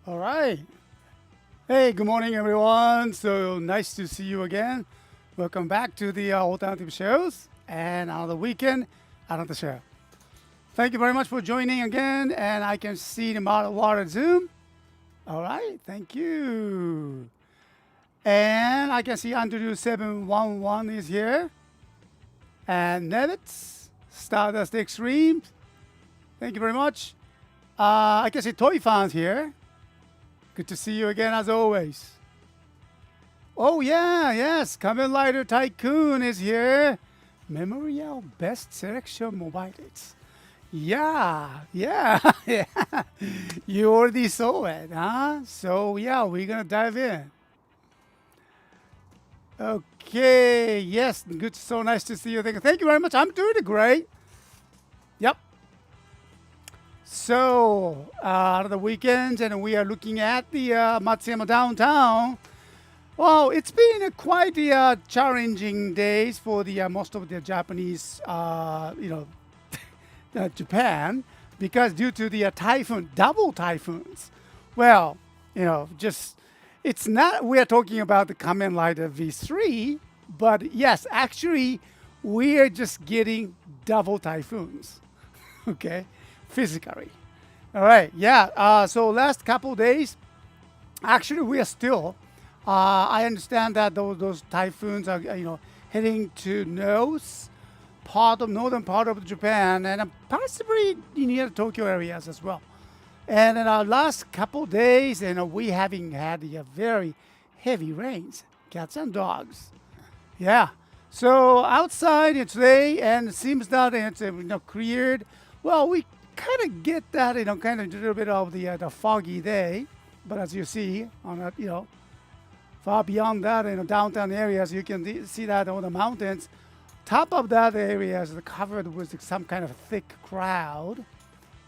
All right. Hey, good morning, everyone. So nice to see you again. Welcome back to the Alternative Shows and another weekend, another show. Thank you very much for joining again. And I can see the water Zoom. All right. Thank you. And I can see Andrew 711 is here. And Nevitz, Stardust Extreme. Thank you very much. I can see Toy Fans here. Good to see you again as always. Oh yeah, yes, Kamen Rider Tycoon is here. Memorial Best Selection Mobiles. Yeah, yeah. You already saw it, huh? So yeah, we're gonna dive in. Okay, yes, good, so nice to see you. Thank you very much. I'm doing great. Yep. So, the weekends, and we are looking at the Matsuyama downtown. Well, it's been quite challenging days for the most of the Japanese, Japan, because due to the typhoon, double typhoons. Well, just it's not. We are talking about the Kamen Rider V3, but yes, actually, we are just getting double typhoons. Okay, physically. All right, yeah. So last couple days, actually, we are still. I understand that those typhoons are heading to northern part of Japan and possibly near Tokyo areas as well. And in our last couple days, we having had very heavy rains, cats and dogs. Yeah. So outside today, and it seems that it's cleared. Well, we kind of get that kind of a little bit of the foggy day, but as you see on that far beyond that downtown areas, you can see that on the mountains. Top of that area is covered with some kind of thick cloud.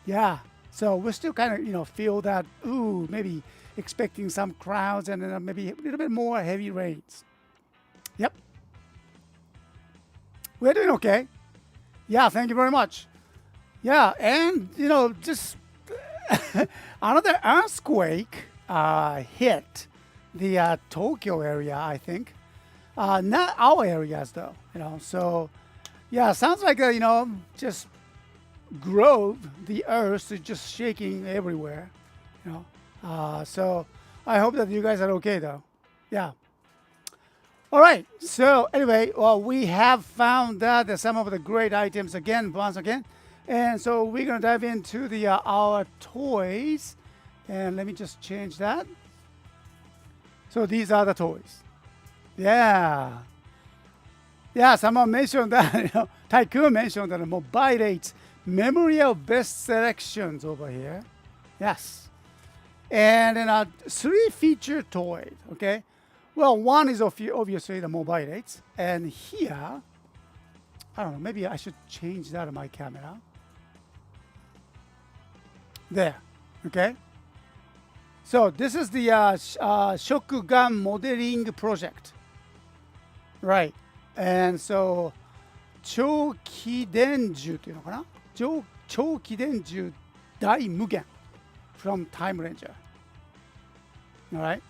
Yeah. So we're still kind of feel that maybe expecting some clouds and then maybe a little bit more heavy rains. Yep. We're doing okay. Yeah, thank you very much. Yeah, and just another earthquake hit the Tokyo area, I think. Not our areas though, So, yeah, sounds like just grove. The earth is just shaking everywhere, So I hope that you guys are okay though. Yeah. All right. So anyway, well, we have found that some of the great items once again. And so we're going to dive into the our toys. And let me just change that. So these are the toys. Yeah. Yeah, someone mentioned that, Tycoon mentioned that Mobirate Memorial Best Selections over here. Yes. And then 3 feature toys, okay? Well, one is obviously the Mobirate. And here, I don't know, maybe I should change that on my camera. There, okay? So this is the Shokugan modeling project, right? And so 長期伝授っていうのかな？長期伝授 Daimugen from Time Ranger. All right?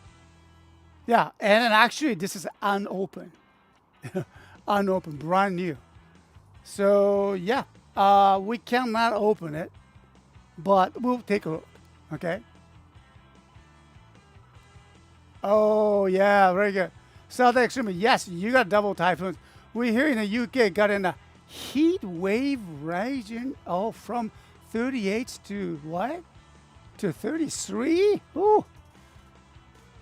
Yeah, and then actually this is unopened. Unopened, brand new. So yeah, we cannot open it, but we'll take a look, okay? Oh, yeah, very good. South Extreme, yes, you got double typhoons. We here in the UK got in a heat wave region, from 38 to what? To 33? Ooh,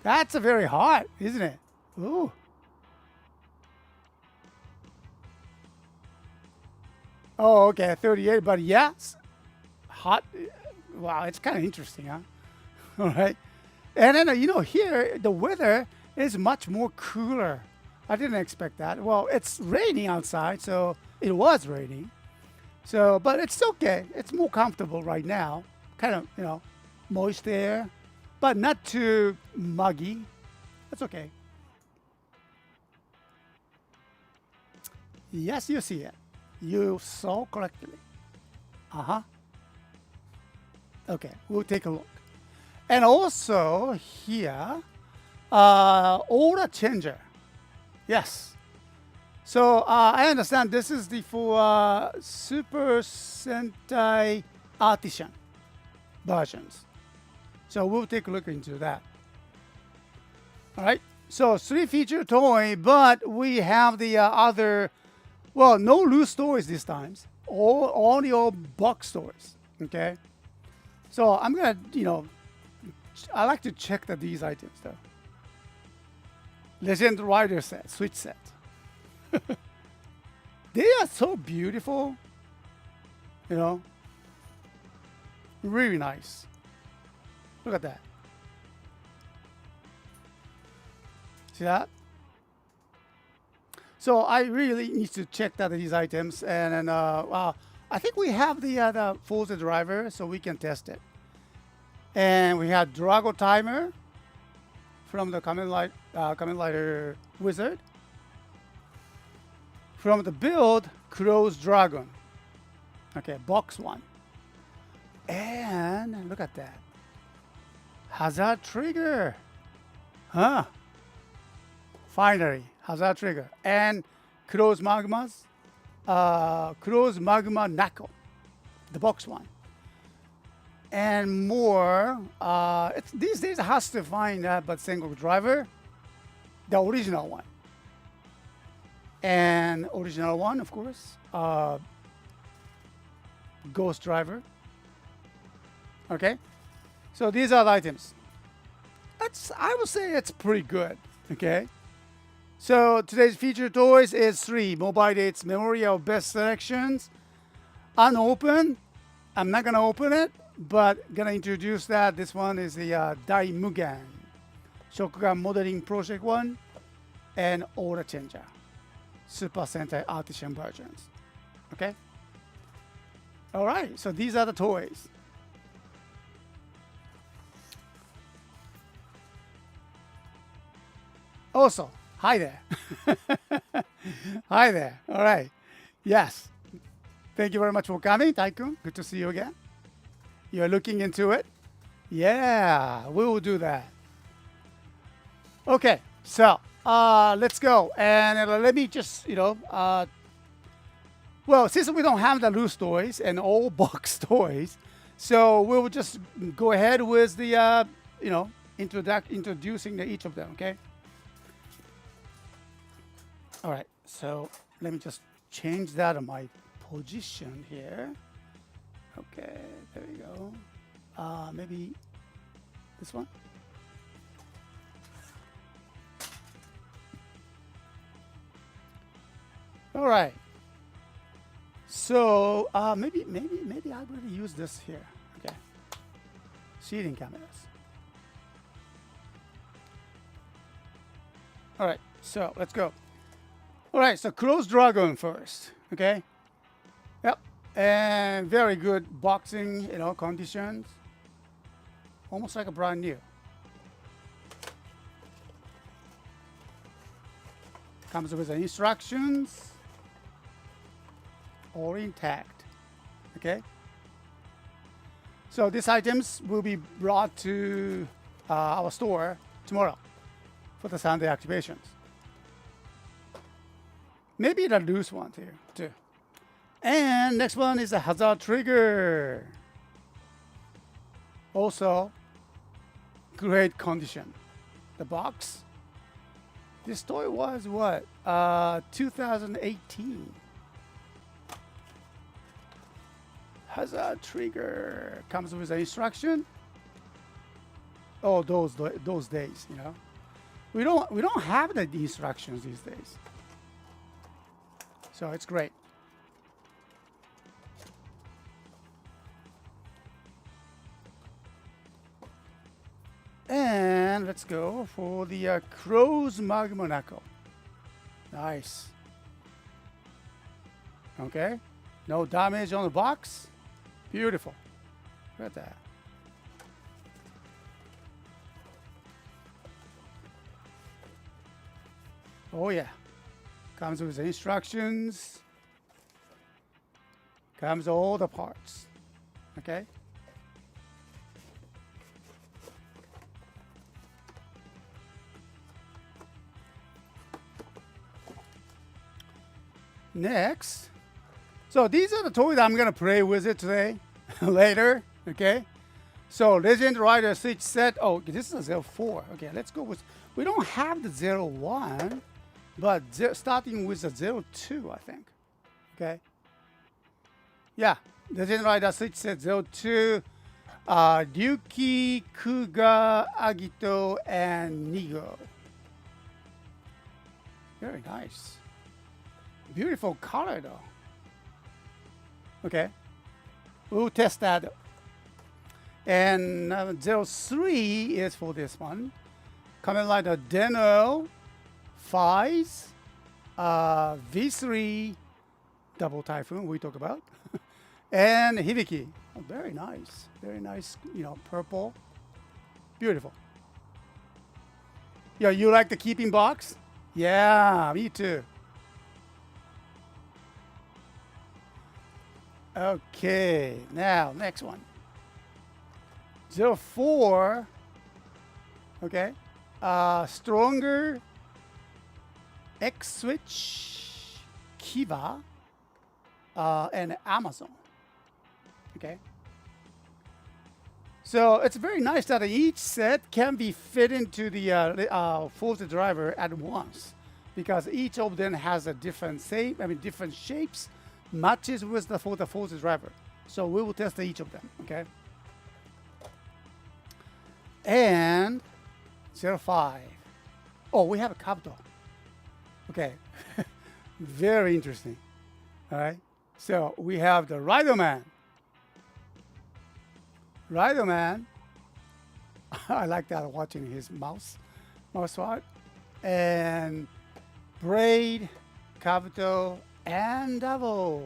that's a very hot, isn't it? Ooh. Oh, okay, 38, but yes, hot. Wow, it's kind of interesting, huh? All right. And then, here, the weather is much more cooler. I didn't expect that. Well, it's raining outside, so it was raining. So, but it's okay. It's more comfortable right now. Kind of, moist air, but not too muggy. That's okay. Yes, you see it. You saw correctly. Uh-huh. Okay, we'll take a look. And also here, aura changer. Yes. So I understand this is the for Super Sentai Artisan versions. So we'll take a look into that. All right. So 3-feature toy, but we have the other, well, no loose toys this time. Only all box toys. Okay. So I'm gonna, I like to check these items though. Legend Rider set, Switch set. They are so beautiful. Really nice. Look at that. See that? So I really need to check these items, and I think we have the Forza driver, so we can test it. And we have Drago Timer from the Kamen Rider Wizard. From the build, Crow's Dragon. Okay, box 1. And look at that. Hazard Trigger. Huh. Finally, Hazard Trigger. And Crow's Magma Knuckle. The box 1. And more. These days it has to find that, but Sengoku Driver. The original one. And original one, of course. Ghost Driver. Okay. So these are the items. I would say it's pretty good. Okay. So today's featured toys is 3 Mobirate's Memory of Best Selections. Unopened. I'm not gonna open it, but gonna introduce that. This one is the Daimugen Shokugan Modeling Project 1 and Aura Changer Super Sentai Artisan versions. Okay. All right. So these are the toys. Also, hi there. Hi there. All right. Yes. Thank you very much for coming, Taikun. Good to see you again. You're looking into it? Yeah, we will do that. Okay, so let's go. And let me just, well, since we don't have the loose toys and all box toys, so we'll just go ahead with the, introducing each of them, okay? All right, so let me just change that on my position here. Okay, there we go. Maybe this one. All right. So maybe I will use this here. Okay. Seating cameras. All right. So let's go. All right. So Crow's Dragon first. Okay. Yep. And very good boxing, conditions. Almost like a brand new. Comes with the instructions. All intact. Okay. So these items will be brought to our store tomorrow for the Sunday activations. Maybe the loose one here too. And next one is a Hazard Trigger. Also, great condition. The box. This toy was what? 2018. Hazard Trigger comes with an instruction. Oh, those days, we don't have the instructions these days. So it's great. And let's go for the Crow's Magma Knuckle. Nice. Okay. No damage on the box. Beautiful. Look at that. Oh yeah. Comes with the instructions. Comes all the parts. Okay. Next. So these are the toys I'm going to play with it today, later, okay? So Legend Rider Switch set. Oh, this is a 04. Okay, let's go with, we don't have the 01, but starting with the 02, I think. Okay. Yeah, Legend Rider Switch set 02, Ryuki, Kuga, Agito, and Nigo. Very nice. Beautiful color though. Okay. We'll test that. And 03 is for this one. Kamen Rider Deno, Fies, V3, Double Typhoon we talked about, and Hibiki. Oh, very nice. Very nice, you know, purple. Beautiful. Yeah, you like the keeping box? Yeah, me too. Okay, now next one. 04. Okay. Stronger X Switch, Kiva, and Amazon. Okay. So it's very nice that each set can be fit into the Forza driver at once, because each of them has a different shape. I mean, different shapes, matches with the Forza driver. So we will test each of them. Okay. And 05. Oh, we have a Kabuto. Okay. Very interesting. All right. So we have the Riderman. Riderman. I like that, watching his mouse art. And Braid, Kabuto, and Davo.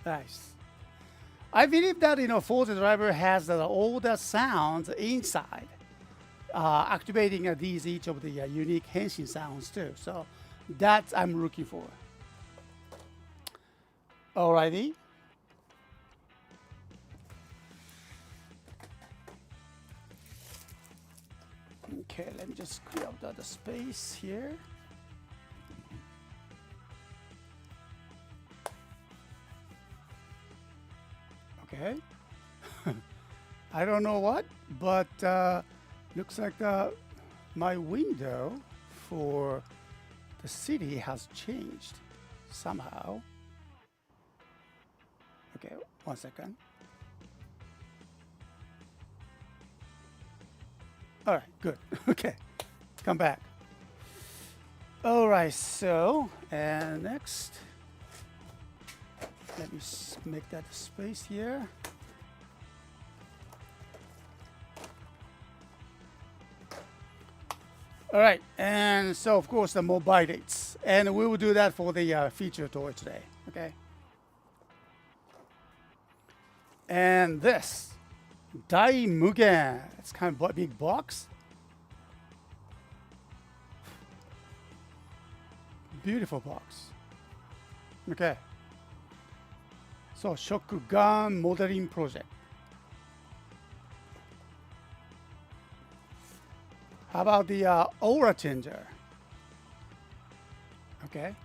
Nice. I believe that, you know, Forza driver has all the sounds inside, activating each of the unique henshin sounds too. So that's I'm looking for. Alrighty. Okay, let me just clear up the space here. Okay. I don't know what, but looks like my window for the city has changed somehow. Okay, 1 second. All right, good. Okay, come back. All right, so, and next. Let me make that space here. All right, and so of course the Mobirates, and we will do that for the feature toy today. Okay. And this Daimugen. It's kind of a big box. Beautiful box. Okay. So, Shokugan modeling project. How about the aura changer? Okay.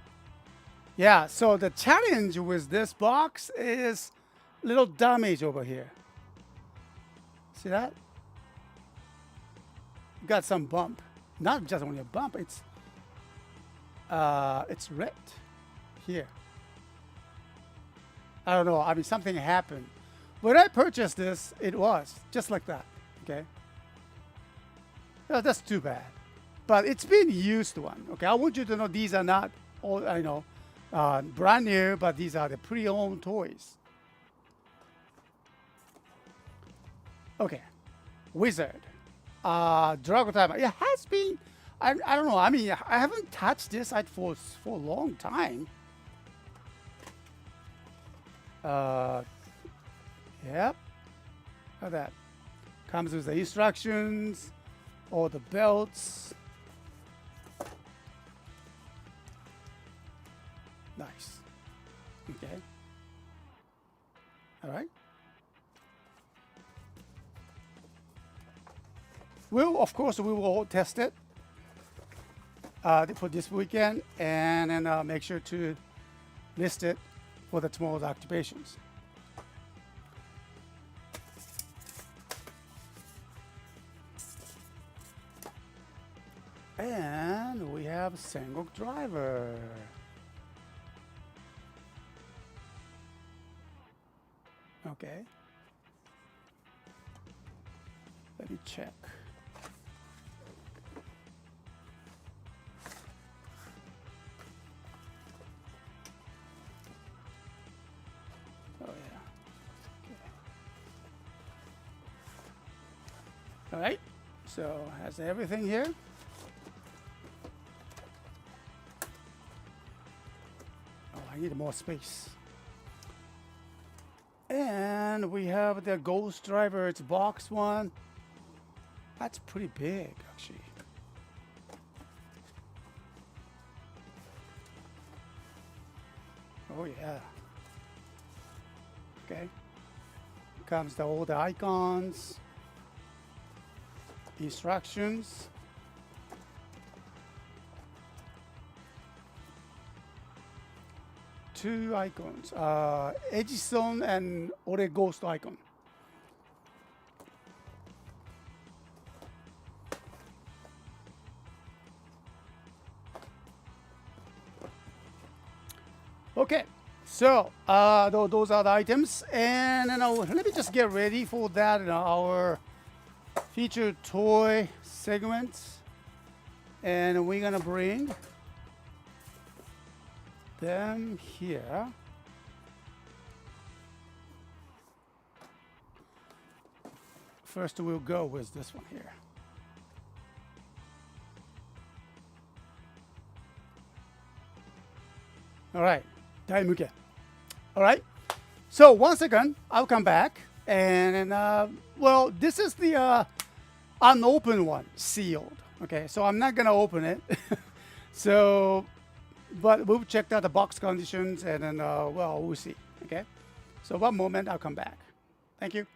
Yeah, so the challenge with this box is little damage over here. See that? Got some bump. Not just only a bump, it's red here. I don't know. I mean, something happened. When I purchased this, it was just like that. Okay. Well, that's too bad. But it's been used one. Okay. I want you to know these are not all, I know, brand new, but these are the pre-owned toys. Okay. Wizard. Dragon Timer. It has been, I don't know. I mean, I haven't touched this for a long time. Yep. How that comes with the instructions, all the belts. Nice. Okay. All right. Well, of course, we will test it. for this weekend, and then make sure to list it for the tomorrow's activations. And we have Sengok Driver. Okay. Let me check. Oh, yeah. Okay. All right. So, has everything here. Oh, I need more space. And we have the Ghost Driver. It's box one. That's pretty big, actually. Oh, yeah. Okay. Comes all the icons, instructions. Two icons, Edison and Ore Ghost icon. Okay, so those are the items, and let me just get ready for that in our featured toy segment, and we're gonna bring them here. First, we'll go with this one here. All right, Daimugen. All right. So 1 second, I'll come back, and well, this is the unopened one, sealed. Okay, so I'm not gonna open it. So. But we've checked out the box conditions, and then, well, we'll see. Okay? So one moment, I'll come back. Thank you.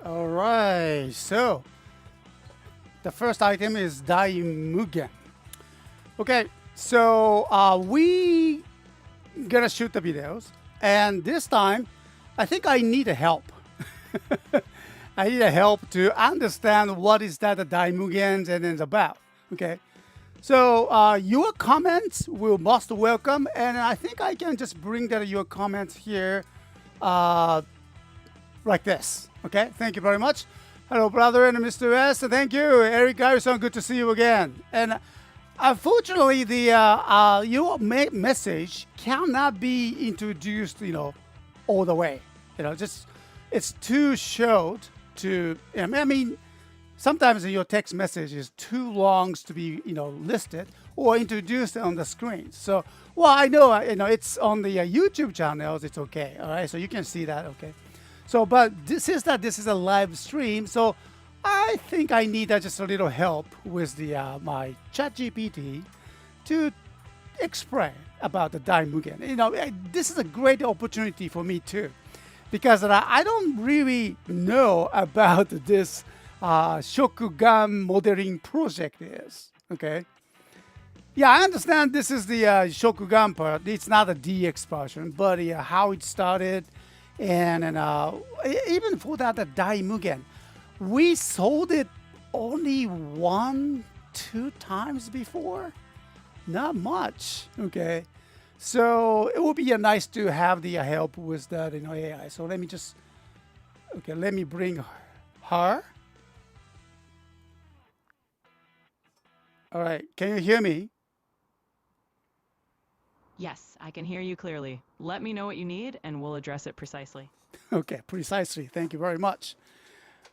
All right, so the first item is Daimugen. Okay, so we gonna shoot the videos, and this time I think I need a help. I need a help to understand what is that the Daimugen and is about. Okay, so your comments will most welcome, and I think I can just bring that your comments here like this. Okay, thank you very much. Hello, brother and Mr. S. Thank you, Eric Garrison. Good to see you again. And unfortunately, the your message cannot be introduced, all the way. Just it's too short to. I mean, sometimes your text message is too long to be, listed, or introduce it on the screen. So, well, I know, it's on the YouTube channels. It's okay. All right. So you can see that. Okay. So, but since that this is a live stream, so I think I need just a little help with the my ChatGPT to explain about the Daimugen. This is a great opportunity for me too, because I don't really know about this Shokugan modeling project is. Okay. Yeah, I understand this is the Shokugan part. It's not a DX version, but how it started, and even for that, the Daimugen, we sold it only 1-2 times before. Not much. Okay. So it would be nice to have the help with that AI. So let me bring her. All right. Can you hear me? Yes, I can hear you clearly. Let me know what you need and we'll address it precisely. Okay, precisely. Thank you very much.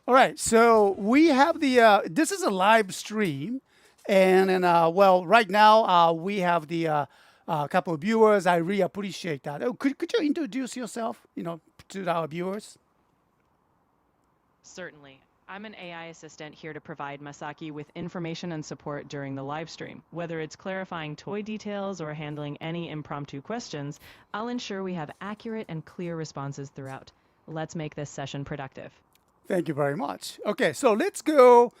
All right, so we have this is a live stream. And well, right now we have the couple of viewers. I really appreciate that. Oh, could you introduce yourself, to our viewers? Certainly. I'm an AI assistant here to provide Masaki with information and support during the live stream. Whether it's clarifying toy details or handling any impromptu questions, I'll ensure we have accurate and clear responses throughout. Let's make this session productive. Thank you very much. Okay, so let's go.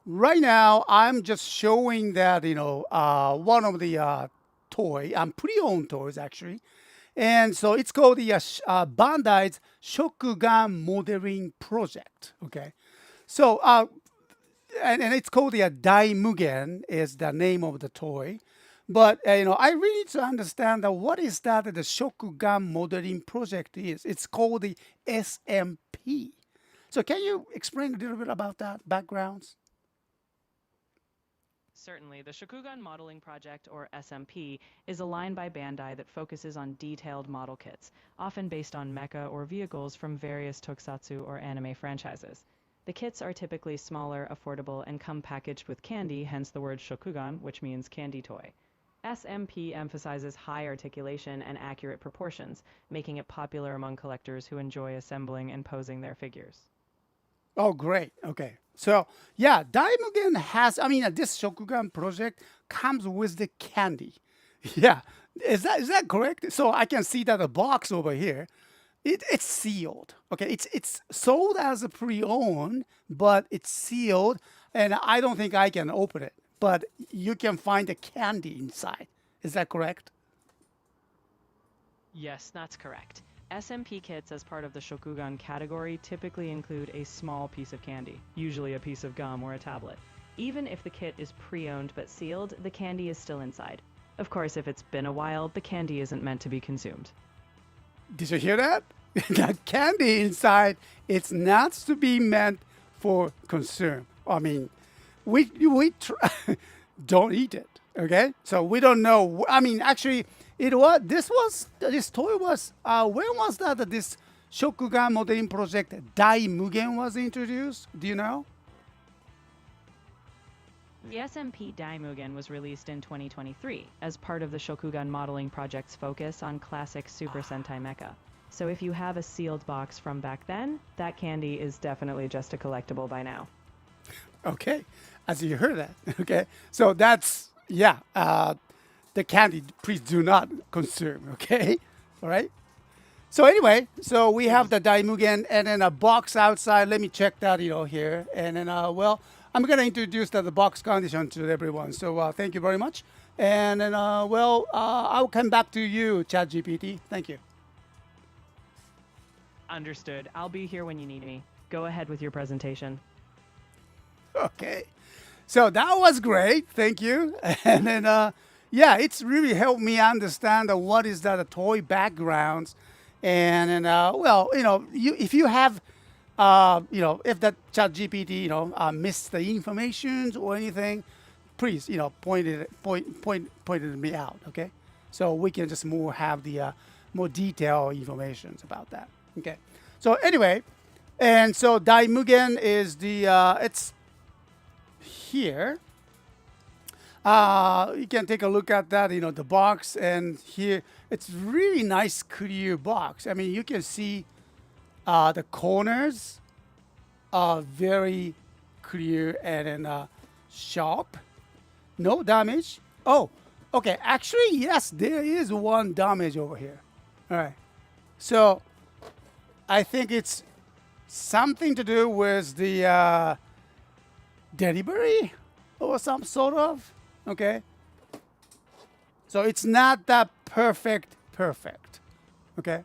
Right now, I'm just showing that, one of the pre-owned toys, actually. And so it's called the Bandai's Shokugan Modeling Project. Okay. So, and it's called the Daimugen is the name of the toy. But, I really need to understand what is that the Shokugan Modeling Project is. It's called the SMP. So can you explain a little bit about that, backgrounds? Certainly. The Shokugan Modeling Project, or SMP, is a line by Bandai that focuses on detailed model kits, often based on mecha or vehicles from various tokusatsu or anime franchises. The kits are typically smaller, affordable, and come packaged with candy, hence the word Shokugan, which means candy toy. SMP emphasizes high articulation and accurate proportions, making it popular among collectors who enjoy assembling and posing their figures. Oh, great. Okay. So, yeah, Daimugen has, this Shokugan project comes with the candy. Yeah. Is that correct? So I can see that the box over here, it's sealed. Okay. It's sold as a pre-owned, but it's sealed, and I don't think I can open it. But you can find the candy inside. Is that correct? Yes, that's correct. SMP kits as part of the Shokugan category typically include a small piece of candy, usually a piece of gum or a tablet. Even if the kit is pre-owned but sealed, the candy is still inside. Of course, if it's been a while, the candy isn't meant to be consumed. Did you hear that? That candy inside, it's not to be meant for consume. We don't eat it. Okay, so we don't know. Actually, this toy was when was that this Shokugan modeling project Daimugen was introduced? Do you know? The SMP Daimugen was released in 2023 as part of the Shokugan modeling project's focus on classic Super Sentai mecha. So if you have a sealed box from back then, that candy is definitely just a collectible by now. Okay, as you heard that. Okay, so that's the candy, please do not consume. Okay, all right. So anyway, so we have the Daimugen and then a box outside. Let me check that here, and then I'm gonna introduce the box condition to everyone. So thank you very much, and then I'll come back to you, ChatGPT. Thank you. Understood. I'll be here when you need me. Go ahead with your presentation. Okay. So that was great. Thank you. And then, it's really helped me understand what is that toy backgrounds. And then, if you have, if that ChatGPT, missed the information or anything, please, point it me out. Okay. So we can just have the more detailed information about that. Okay. So anyway, and so Daimugen is it's here. You can take a look at that, the box, and here it's really nice clear box. I mean, you can see the corners are very clear and sharp. No damage. Oh, okay. Actually, yes, there is one damage over here. All right. So I think it's something to do with the delivery or some sort of. Okay. So it's not that perfect. Okay.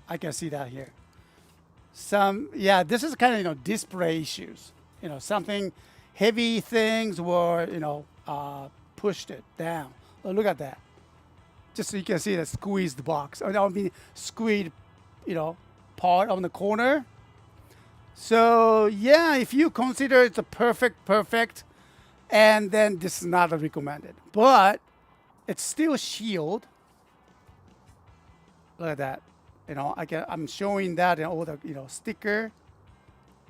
I can see that here. This is kind of, display issues. Something heavy things were, pushed it down. Oh, look at that. Just so you can see the squeezed box. I mean, squeezed, part on the corner. So, yeah, if you consider it's a perfect, and then this is not recommended. But it's still shield. Look at that. I'm showing that in all the, sticker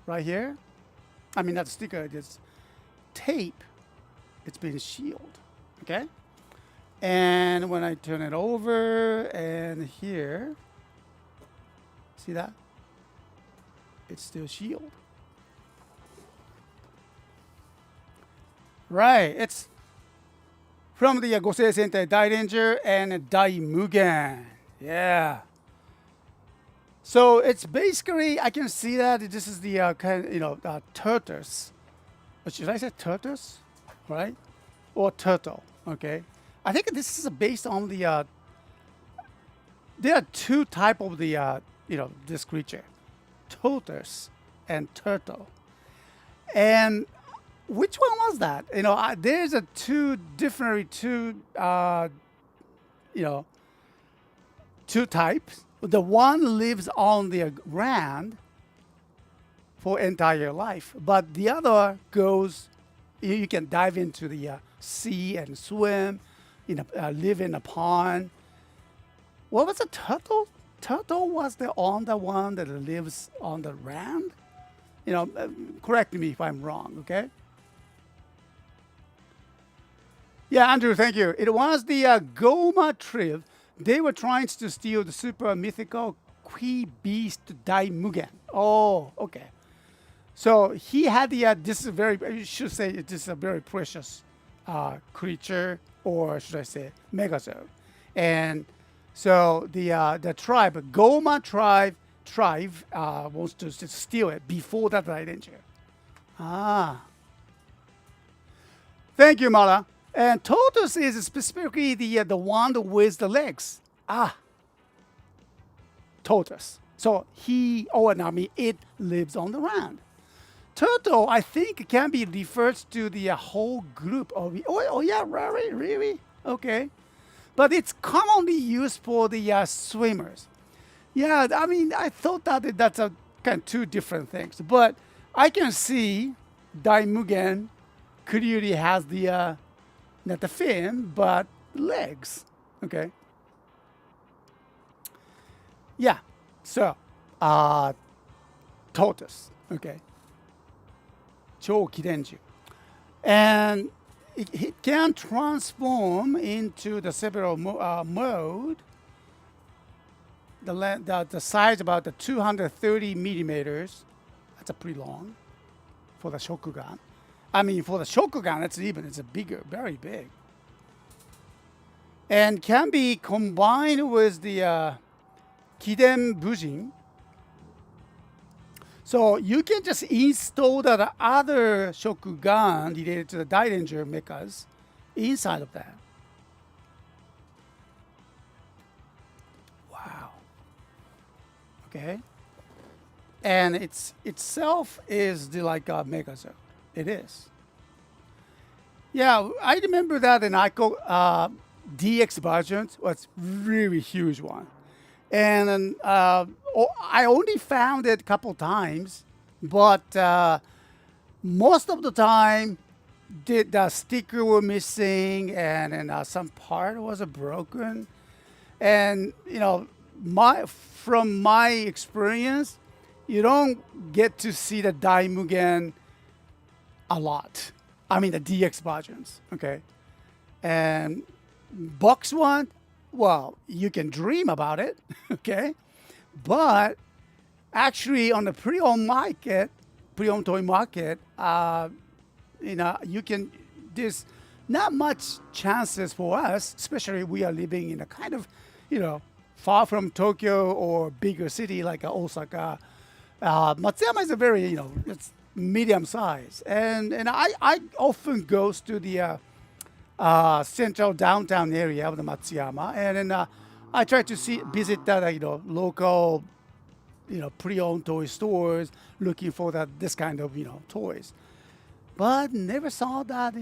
right here. I mean, not sticker, it's tape. It's been shielded. Okay? And when I turn it over and here, see that? It's still shielded. Right. It's from the Gosei Sentai Daidanger and Daimugen. Yeah. So it's basically, I can see that this is the turtles. Should I say turtles? Right? Or turtle. Okay. I think this is based on the. There are two type of the this creature, turtles and turtle. And which one was that? There's two types. The one lives on the ground for entire life, but the other goes. You can dive into the sea and swim, live in a pond. What was a turtle? Turtle was the one that lives on the land. Correct me if I'm wrong. Okay. Yeah, Andrew, thank you. It was the Goma tribe. They were trying to steal the super mythical Qui Beast Daimugen. Oh, okay. So he had the, this is you should say this is a very precious creature, or should I say Megazord. And so the tribe, Goma tribe wants to steal it before that Daidanger. Thank you, Mara. And Tortoise is specifically the one with the legs. Tortoise. So it lives on the ground. Turtle, I think, can be referred to the whole group of. Oh yeah, really? Okay. But it's commonly used for the swimmers. Yeah, I mean, I thought that that's a kind of two different things. But I can see Daimugen clearly has the not the fin, but legs. Okay. Yeah. So, tortoise. Okay. Chokidenju. And it can transform into the several mode. The size about the 230 millimeters. That's a pretty long for the Shokugan. I mean, for the Shokugan, it's a bigger, very big. And can be combined with the Kiden Bujin. So you can just install the other Shokugan related to the Daidanger mechas inside of that. Wow. Okay. And itself is the like Megazord. It is. Yeah, I remember that in Ico DX versions was really huge one. And I only found it a couple times, but most of the time the sticker were missing and some part was broken. And from my experience, you don't get to see the Daimugen a lot. I mean the DX versions. Okay, and box one, well, you can dream about it. Okay, but actually on the pre-owned market, pre-owned toy market, you can. There's not much chances for us, especially we are living in a kind of, far from Tokyo or bigger city like Osaka. Matsuyama is a very, it's medium size, and I often goes to the central downtown area of the Matsuyama, and then I try to visit that local pre-owned toy stores looking for this kind of toys, but never saw that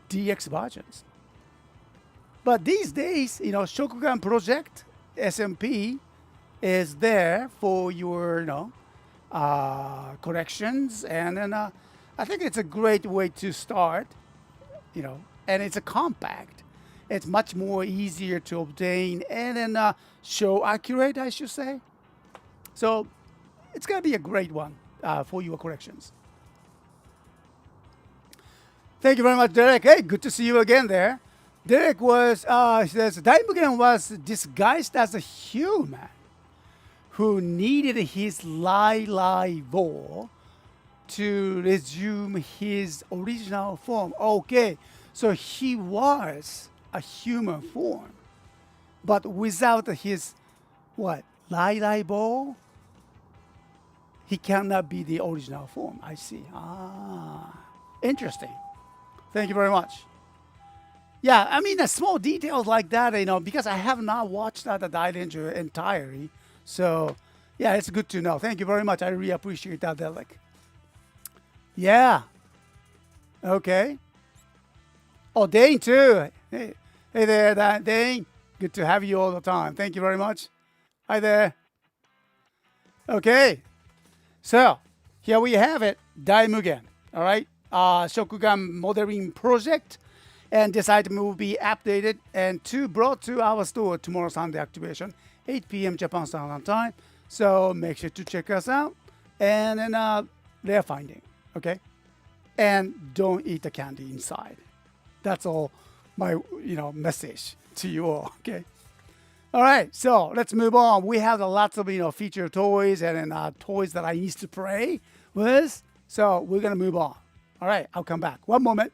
DX versions. But these days, Shokugan Project SMP is there for your collections, and then I think it's a great way to start, and it's a compact. It's much more easier to obtain and then show accurate, I should say. So it's going to be a great one for your collections. Thank you very much, Derek. Hey, good to see you again there. Derek he says, Daimugen was disguised as a human who needed his Lai Bo to resume his original form. Okay, so he was a human form, but without his, what, Lai Bo? He cannot be the original form. I see. Interesting. Thank you very much. Yeah, I mean, the small details like that, because I have not watched the Dairanger entirely. So, yeah, it's good to know. Thank you very much. I really appreciate that, Derek. Yeah. Okay. Oh, Dane, too. Hey there, Dane. Good to have you all the time. Thank you very much. Hi there. Okay. So, here we have it. Daimugen. All right. Shokugan modeling project. And this item will be updated and brought to our store tomorrow Sunday activation, 8 p.m. Japan Standard Time. So make sure to check us out. And then rare finding, okay? And don't eat the candy inside. That's all my message to you all, okay? All right, so let's move on. We have lots of feature toys and then toys that I need to play with. So we're gonna move on. All right, I'll come back. One moment.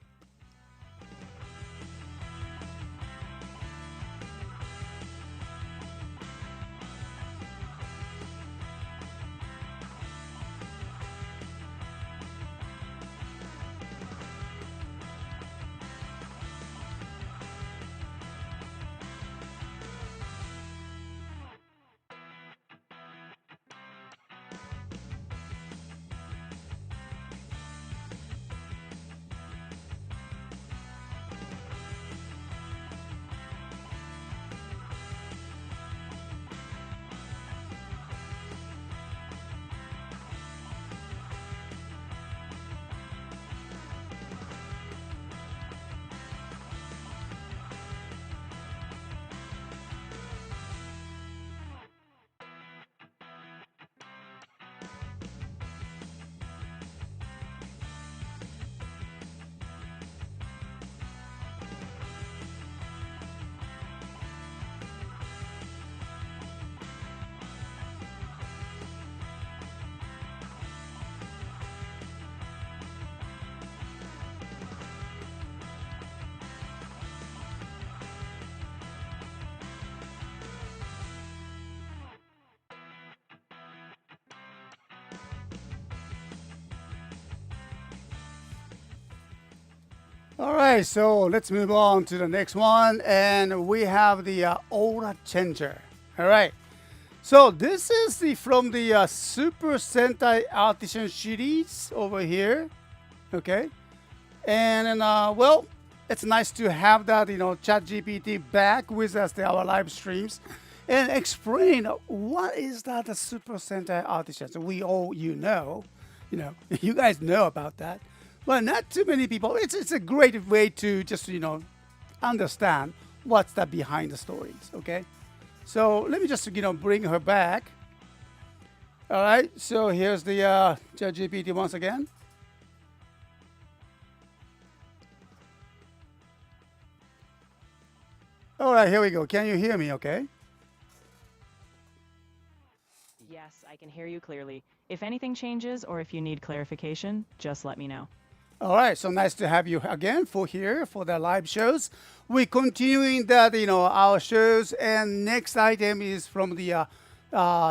All right, so let's move on to the next one, and we have the Aura Changer. All right, so this is from the Super Sentai Artisan series over here. Okay, and then well, it's nice to have that ChatGPT back with us to our live streams and explain what is that the Super Sentai Artisan. So we all you guys know about that. Well, not too many people. It's a great way to just understand what's that behind the stories. Okay, so let me just bring her back. All right, so here's the ChatGPT once again. All right, here we go. Can you hear me okay? Yes, I can hear you clearly. If anything changes or if you need clarification, just let me know. All right, so nice to have you again for here for the live shows. We're continuing that, our shows, and next item is from the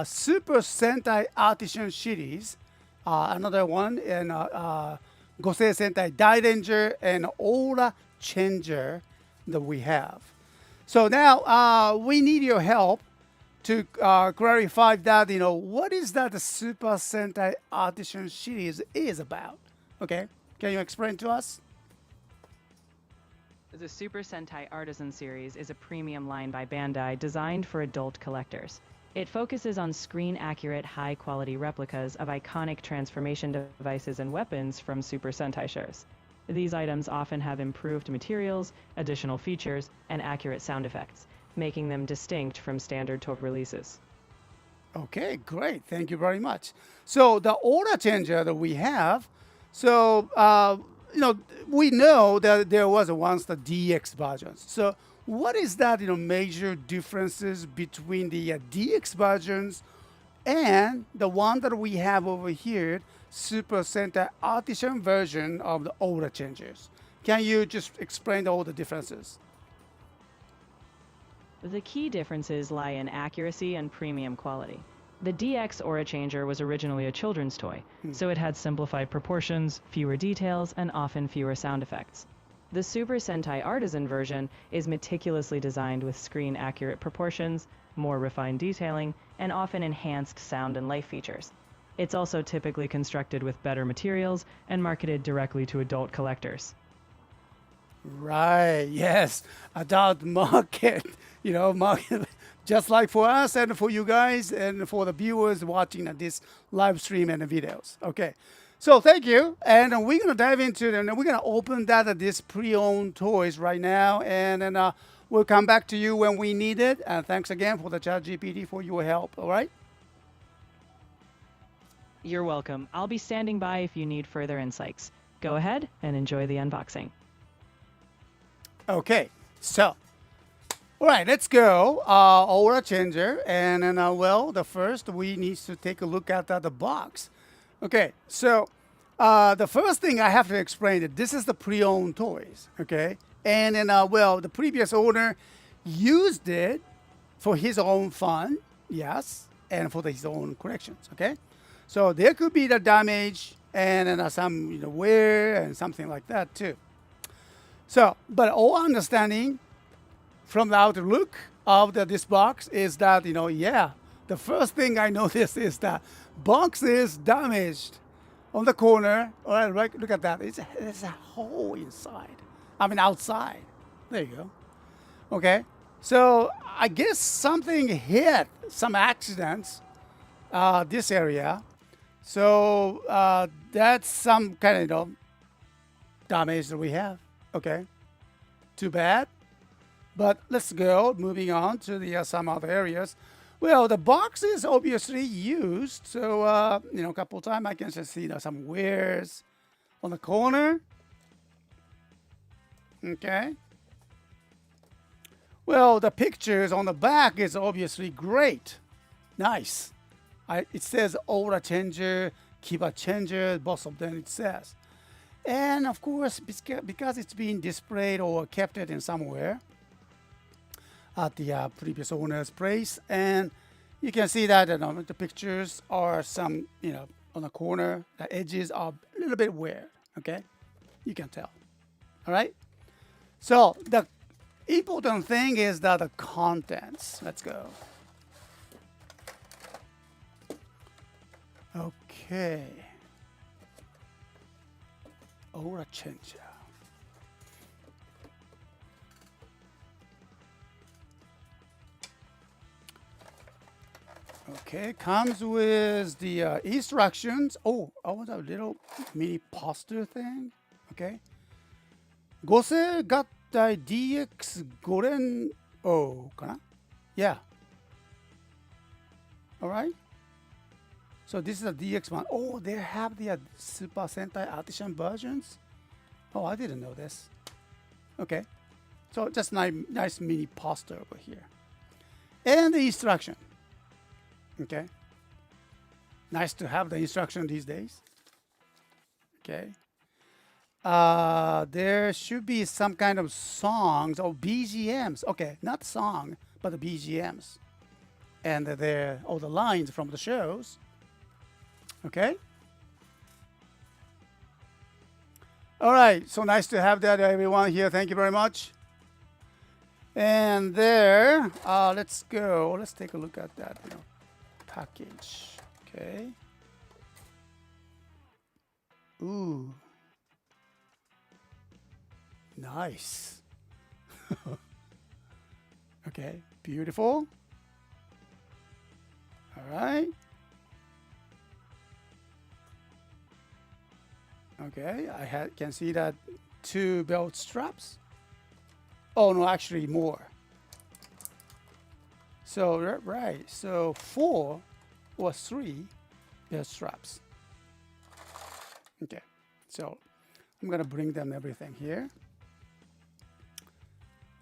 Super Sentai Artisan series. Another one, and Gosei Sentai Daidanger and Aura Changer that we have. So now we need your help to clarify that, what is that the Super Sentai Artisan series is about. Okay, can you explain to us? The Super Sentai Artisan series is a premium line by Bandai designed for adult collectors. It focuses on screen-accurate, high-quality replicas of iconic transformation devices and weapons from Super Sentai shows. These items often have improved materials, additional features, and accurate sound effects, making them distinct from standard toy releases. Okay, great. Thank you very much. So the order changer that we have, so we know that there was once the DX versions. So what is that major differences between the DX versions and the one that we have over here, Super Sentai Artisan version of the order changers? Can you just explain all the differences? The key differences lie in accuracy and premium quality. The DX Aura Changer was originally a children's toy, so it had simplified proportions, fewer details, and often fewer sound effects. The Super Sentai Artisan version is meticulously designed with screen-accurate proportions, more refined detailing, and often enhanced sound and light features. It's also typically constructed with better materials and marketed directly to adult collectors. Right, yes, adult market, market, just like for us and for you guys and for the viewers watching this live stream and the videos. Okay, so thank you, and we're gonna dive into them. We're gonna open that this pre-owned toys right now, and then we'll come back to you when we need it. And thanks again for the ChatGPT for your help. All right. You're welcome. I'll be standing by if you need further insights. Go ahead and enjoy the unboxing. Okay, so, all right, let's go. Aura changer, and then the first we need to take a look at the box. Okay, so the first thing I have to explain that this is the pre-owned toys. Okay, and then the previous owner used it for his own fun, yes, and for his own collections. Okay, so there could be the damage and then some wear and something like that too. So, but all understanding from the outlook of this box is that, the first thing I noticed is that box is damaged on the corner. All right, right, look at that. There's a hole inside. I mean, outside. There you go. Okay. So I guess something hit, some accidents, this area. So that's some kind of, damage that we have. Okay, too bad. But let's go, moving on to the some other areas. Well, the box is obviously used. So, a couple of times I can just see some wears on the corner. Okay. Well, the pictures on the back is obviously great. Nice. It says Aura Changer, Kiba Changer, both of them it says. And of course, because it's being displayed or kept it in somewhere at the previous owner's place, and you can see that the pictures are some, on the corner, the edges are a little bit weird. Okay, you can tell. All right. So the important thing is that the contents. Let's go. Okay. Aura changer. Okay, comes with the instructions. Oh, I want a little mini poster thing. Okay. Gosei Gattai DX Goren O, kana? Yeah. All right. So this is a DX one. Oh, they have the Super Sentai Artisan versions. Oh, I didn't know this. Okay. So just nice mini poster over here. And the instruction. Okay. Nice to have the instruction these days. Okay. There should be some kind of songs or BGMs. Okay, not song, but the BGMs. And there all the lines from the shows. Okay. All right, so nice to have that, everyone here. Thank you very much. And there, let's go. Let's take a look at that package. Okay. Ooh. Nice. Okay, beautiful. All right. Okay, I can see that 2 belt straps. Oh no, actually more. So right, so 4 or 3 belt straps. Okay, so I'm gonna bring them everything here.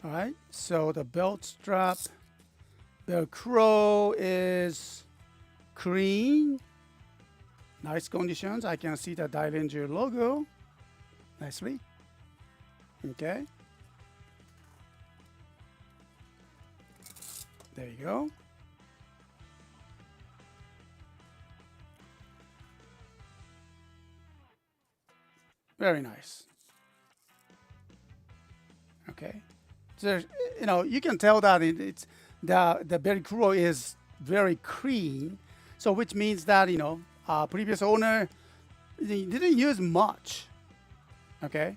All right, so the belt strap, Velcro is clean. Nice conditions. I can see the Daimugen logo nicely. Okay. There you go. Very nice. Okay. So, you can tell that it's the Velcro is very clean. So which means that, previous owner didn't use much. Okay.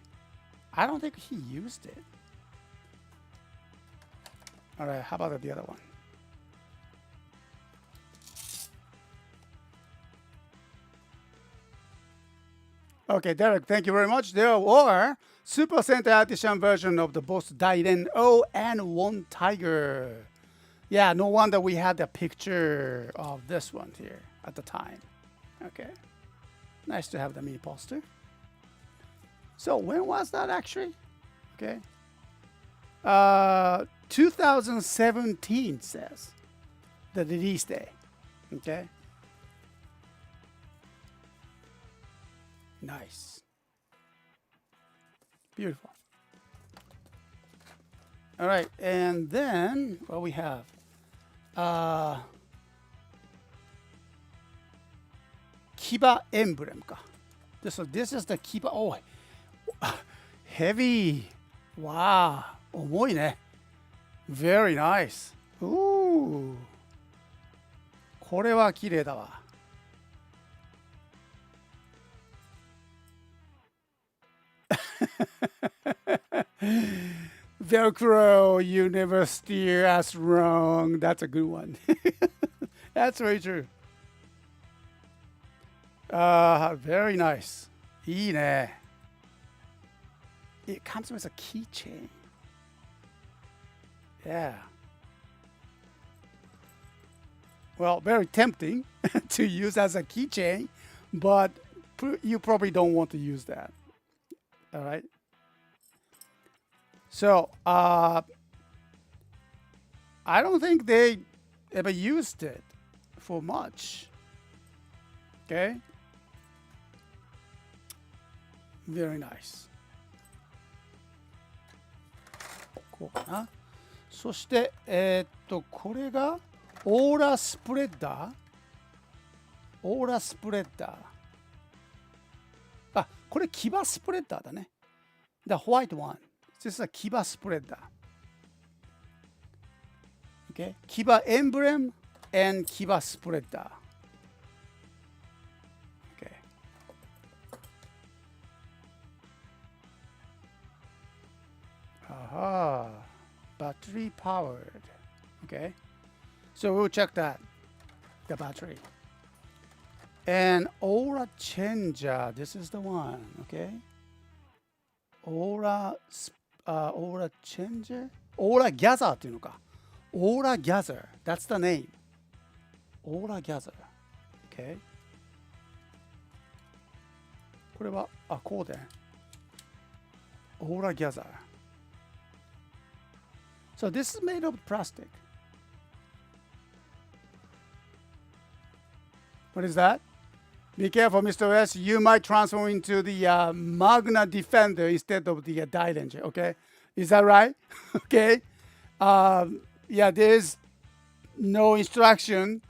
I don't think he used it. All right, how about the other one? Okay, Derek, thank you very much. There are Super Sentai Edition version of the both Dairen-O and One Tiger. Yeah, no wonder we had a picture of this one here at the time. Okay, nice to have the mini poster. So when was that actually? Okay. 2017 says the release day. Okay. Nice. Beautiful. All right, and then what we have? Kiba emblem. This is the Kiba. Oh, heavy. Wow. 重いね. Very nice. Ooh. これは綺麗だわ. Velcro, you never steer us wrong. That's a good one. That's very true. Very nice. いいね. It comes with a keychain. Yeah. Well, very tempting to use as a keychain, but you probably don't want to use that. All right. So, I don't think they ever used it for much. Okay. Very nice. こうかな。そして、これがオーラスプレッダー。オーラスプレッダー。あ、これキバスプレッダーだね。The white one. This is a Kiba spreader. Okay, Kiba emblem and Kiba spreader. Okay. Aha, battery powered. Okay, so we'll check that, the battery. And aura changer. This is the one. Okay. Aura changer? Aura gather っていうのか。Aura gather. That's the name. Aura gather. Okay. これは、こうで。Aura gather. So this is made of plastic. What is that? Be careful, Mr. S. You might transform into the Magna Defender instead of the Daimugen. Okay, is that right? Okay. Yeah, there's no instruction.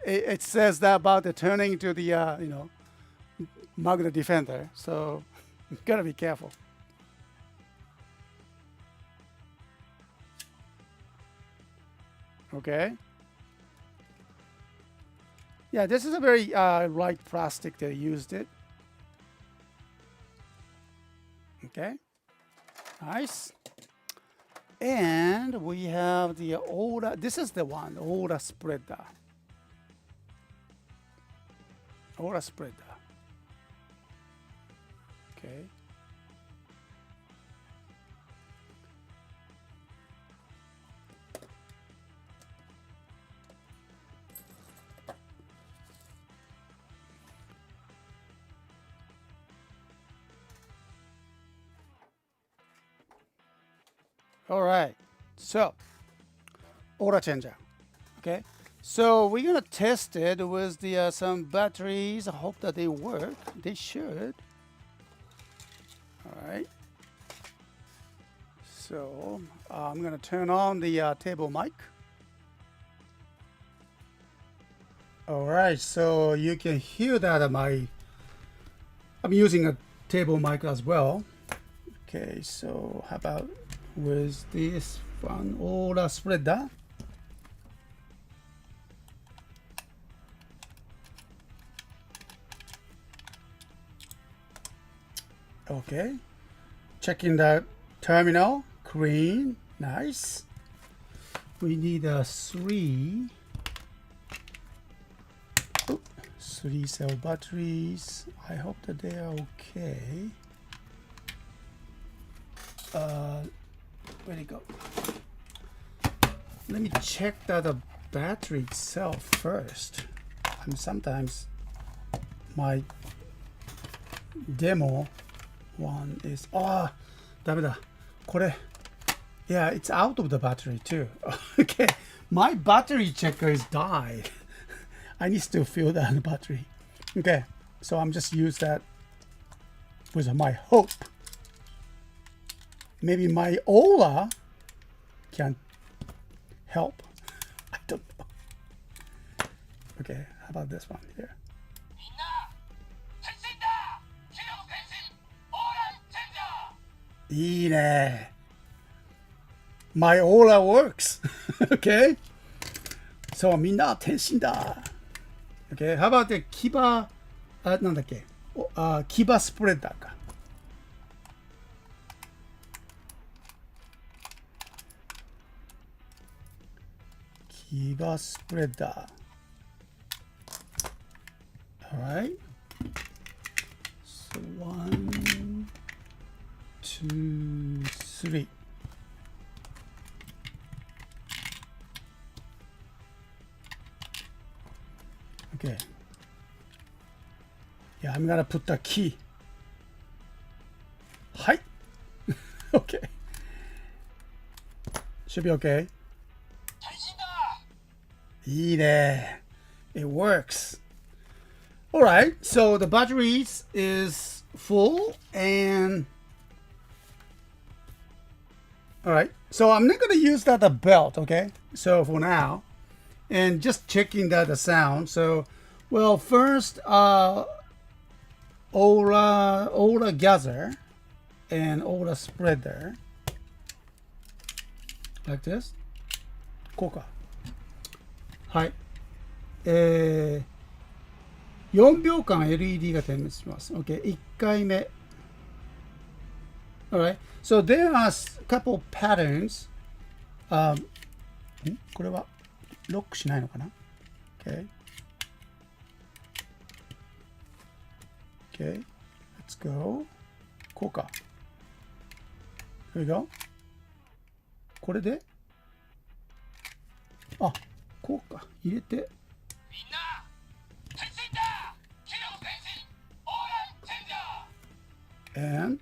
It says that about the turning to the Magna Defender. So you gotta be careful. Okay. Yeah, this is a very light plastic. They used it. Okay. Nice. And we have the Aura. This is the one, Aura spreader. Aura spreader. Okay. All right, so aura changer. Okay, so we're gonna test it with the some batteries. I hope that they work. They should. All right. So I'm gonna turn on the table mic. All right, so you can hear that I'm using a table mic as well. Okay, so how about with this one Aura spreader? Okay, checking the terminal. Green, nice. We need a three cell batteries. I hope that they are okay. Where'd it go? Let me check that the battery itself first. Sometimes my demo one is ダメだ。これ Yeah, it's out of the battery too. Okay, my battery checker is died. I need to fill that battery. Okay, so I'm just use that with my hope. Maybe my Aura can help. I don't know. Okay, how about this one here? My Aura works. Okay. So みんな天心だ。Okay, how about the 牙、なんだっけ、牙スプレッダーか。牙スプレッダー。Alright. So 1, 2, 3. Okay. Yeah, I'm gonna put the key. Hi. Okay. Should be okay. いいね. It works. Alright, so the batteries is full and alright, so I'm not gonna use that belt, okay? So for now, and just checking that the sound. So, well, first, Aura gather and Aura spreader, like this. こうか。はい。4秒間 LED が点滅します。OK、1回目。Alright, so there are a couple patterns. これはロックしないのかな ?Okay. Okay, let's go. こうか。Here we go. これでこうか。入れて。みんな変身だ機能変身オーラチェンジャー And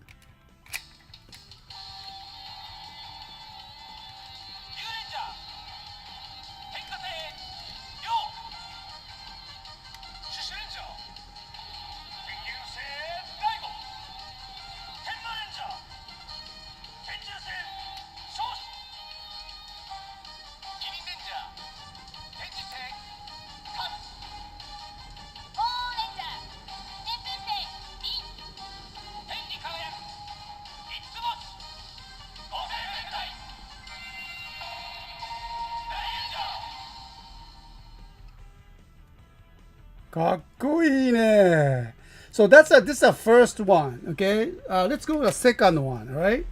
かっこいいね. So this is the first one, okay? Let's go to the second one, all right?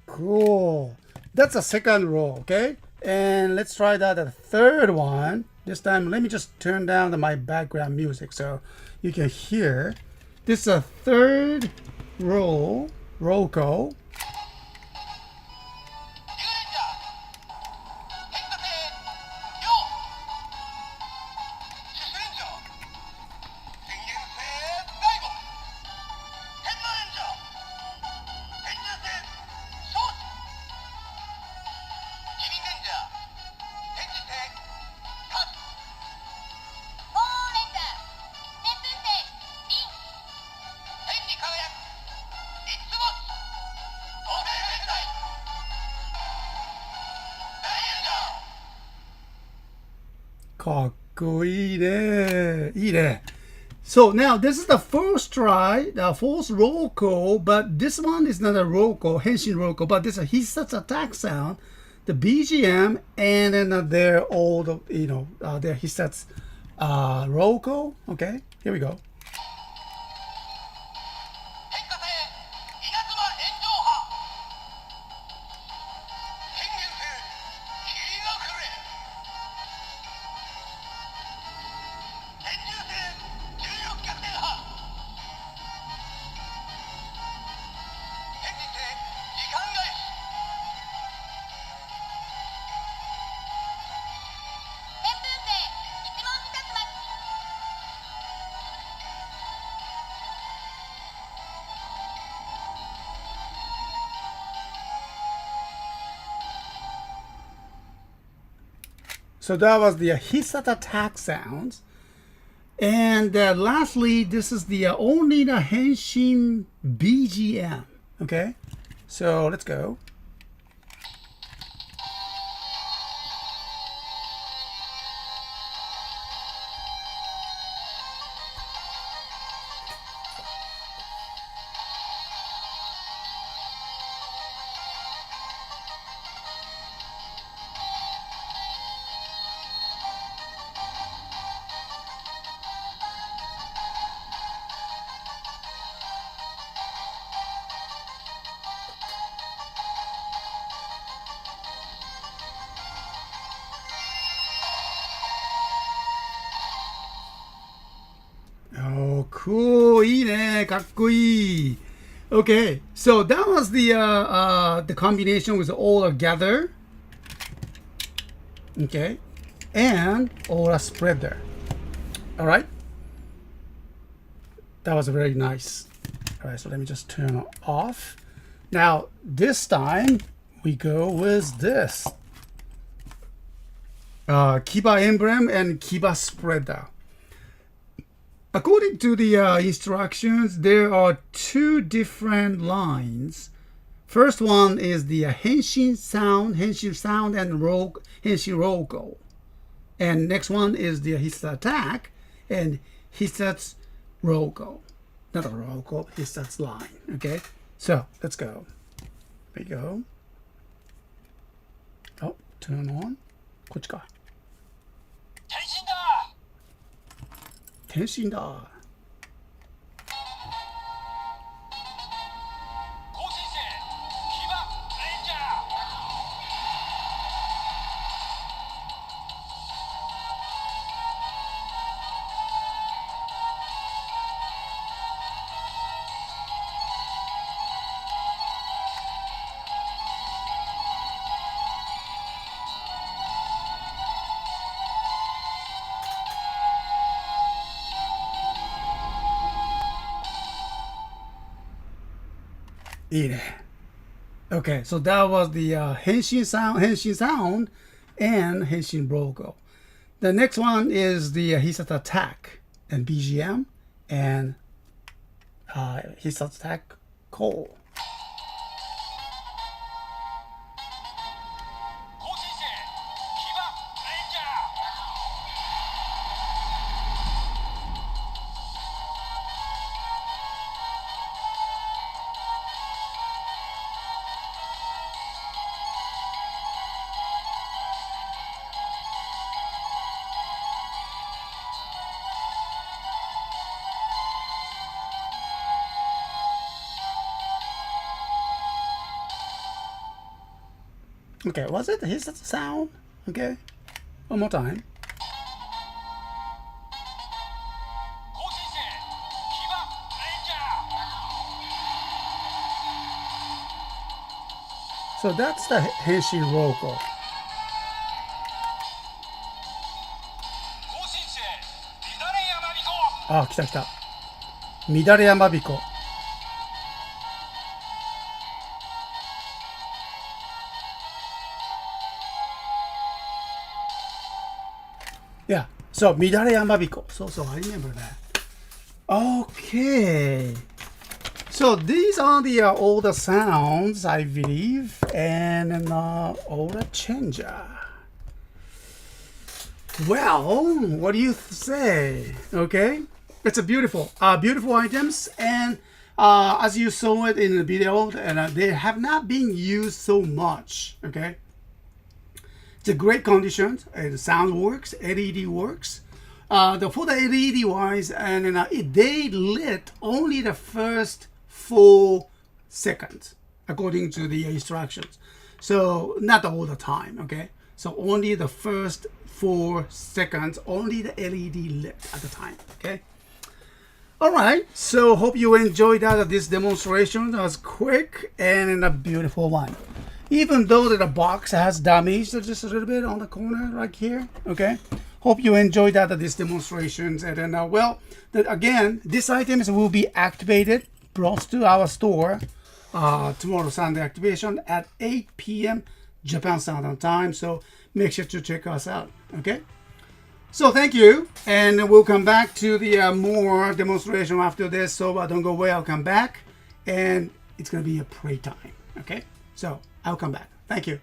Cool. That's the second row, okay? And let's try that the third one. This time, let me just turn down my background music so you can hear. This is a third row, roll call. So now this is the first try, the fourth roll call, but this one is not a roll call, henshin roll call, but this is a Hisatsu attack sound, the BGM, and then they're all the, their Hisatsu roll call. Okay, here we go. So that was the Hisatsu attack sounds. And lastly, this is the only the Henshin BGM. Okay, so let's go. Oh, cool. いいね。かっこいい. Okay, so that was the combination with all together. Okay, and aura spreader. All right. That was very nice. All right, so let me just turn it off. Now this time we go with this Kiba emblem and Kiba spreader. According to the instructions, there are two different lines. First one is the Henshin sound and Henshin rogo. And next one is the Hisatsu attack and Hisatsu rogo. Not a rogo, Hisatsu line. Okay, so let's go. There you go. Oh, turn on. こっちか。天心だ。いいね。Okay, so that was the Henshin sound, and Henshin logo. The next one is the Hisata attack and BGM and Hisata attack call. Okay, was it Hisata sound? Okay, one more time. So that's the Henshin logo. Ah, 来た来た。乱れ山彦。Yeah, so 乱れ山彦. So I remember that. Okay. So these are the all the sounds, I believe, and all the changer. Well, what do you say? Okay, it's a beautiful items, and as you saw it in the video, and they have not been used so much. Okay, it's a great condition. The sound works, LED works. For the LED wise, and they lit only the first 4 seconds according to the instructions. So not all the time. Okay, so only the first 4 seconds, only the LED lit at the time. Okay. All right. So hope you enjoyed that. This demonstration was quick and a beautiful one. Even though the box has damage just a little bit on the corner right here. Okay. Hope you enjoyed that this demonstrations. And then well, again, these items will be activated, brought to our store tomorrow Sunday activation at 8 p.m. Japan Standard Time. So make sure to check us out. Okay. So thank you, and we'll come back to the more demonstration after this. So don't go away. I'll come back, and it's gonna be a playtime. Okay. So I'll come back. Thank you.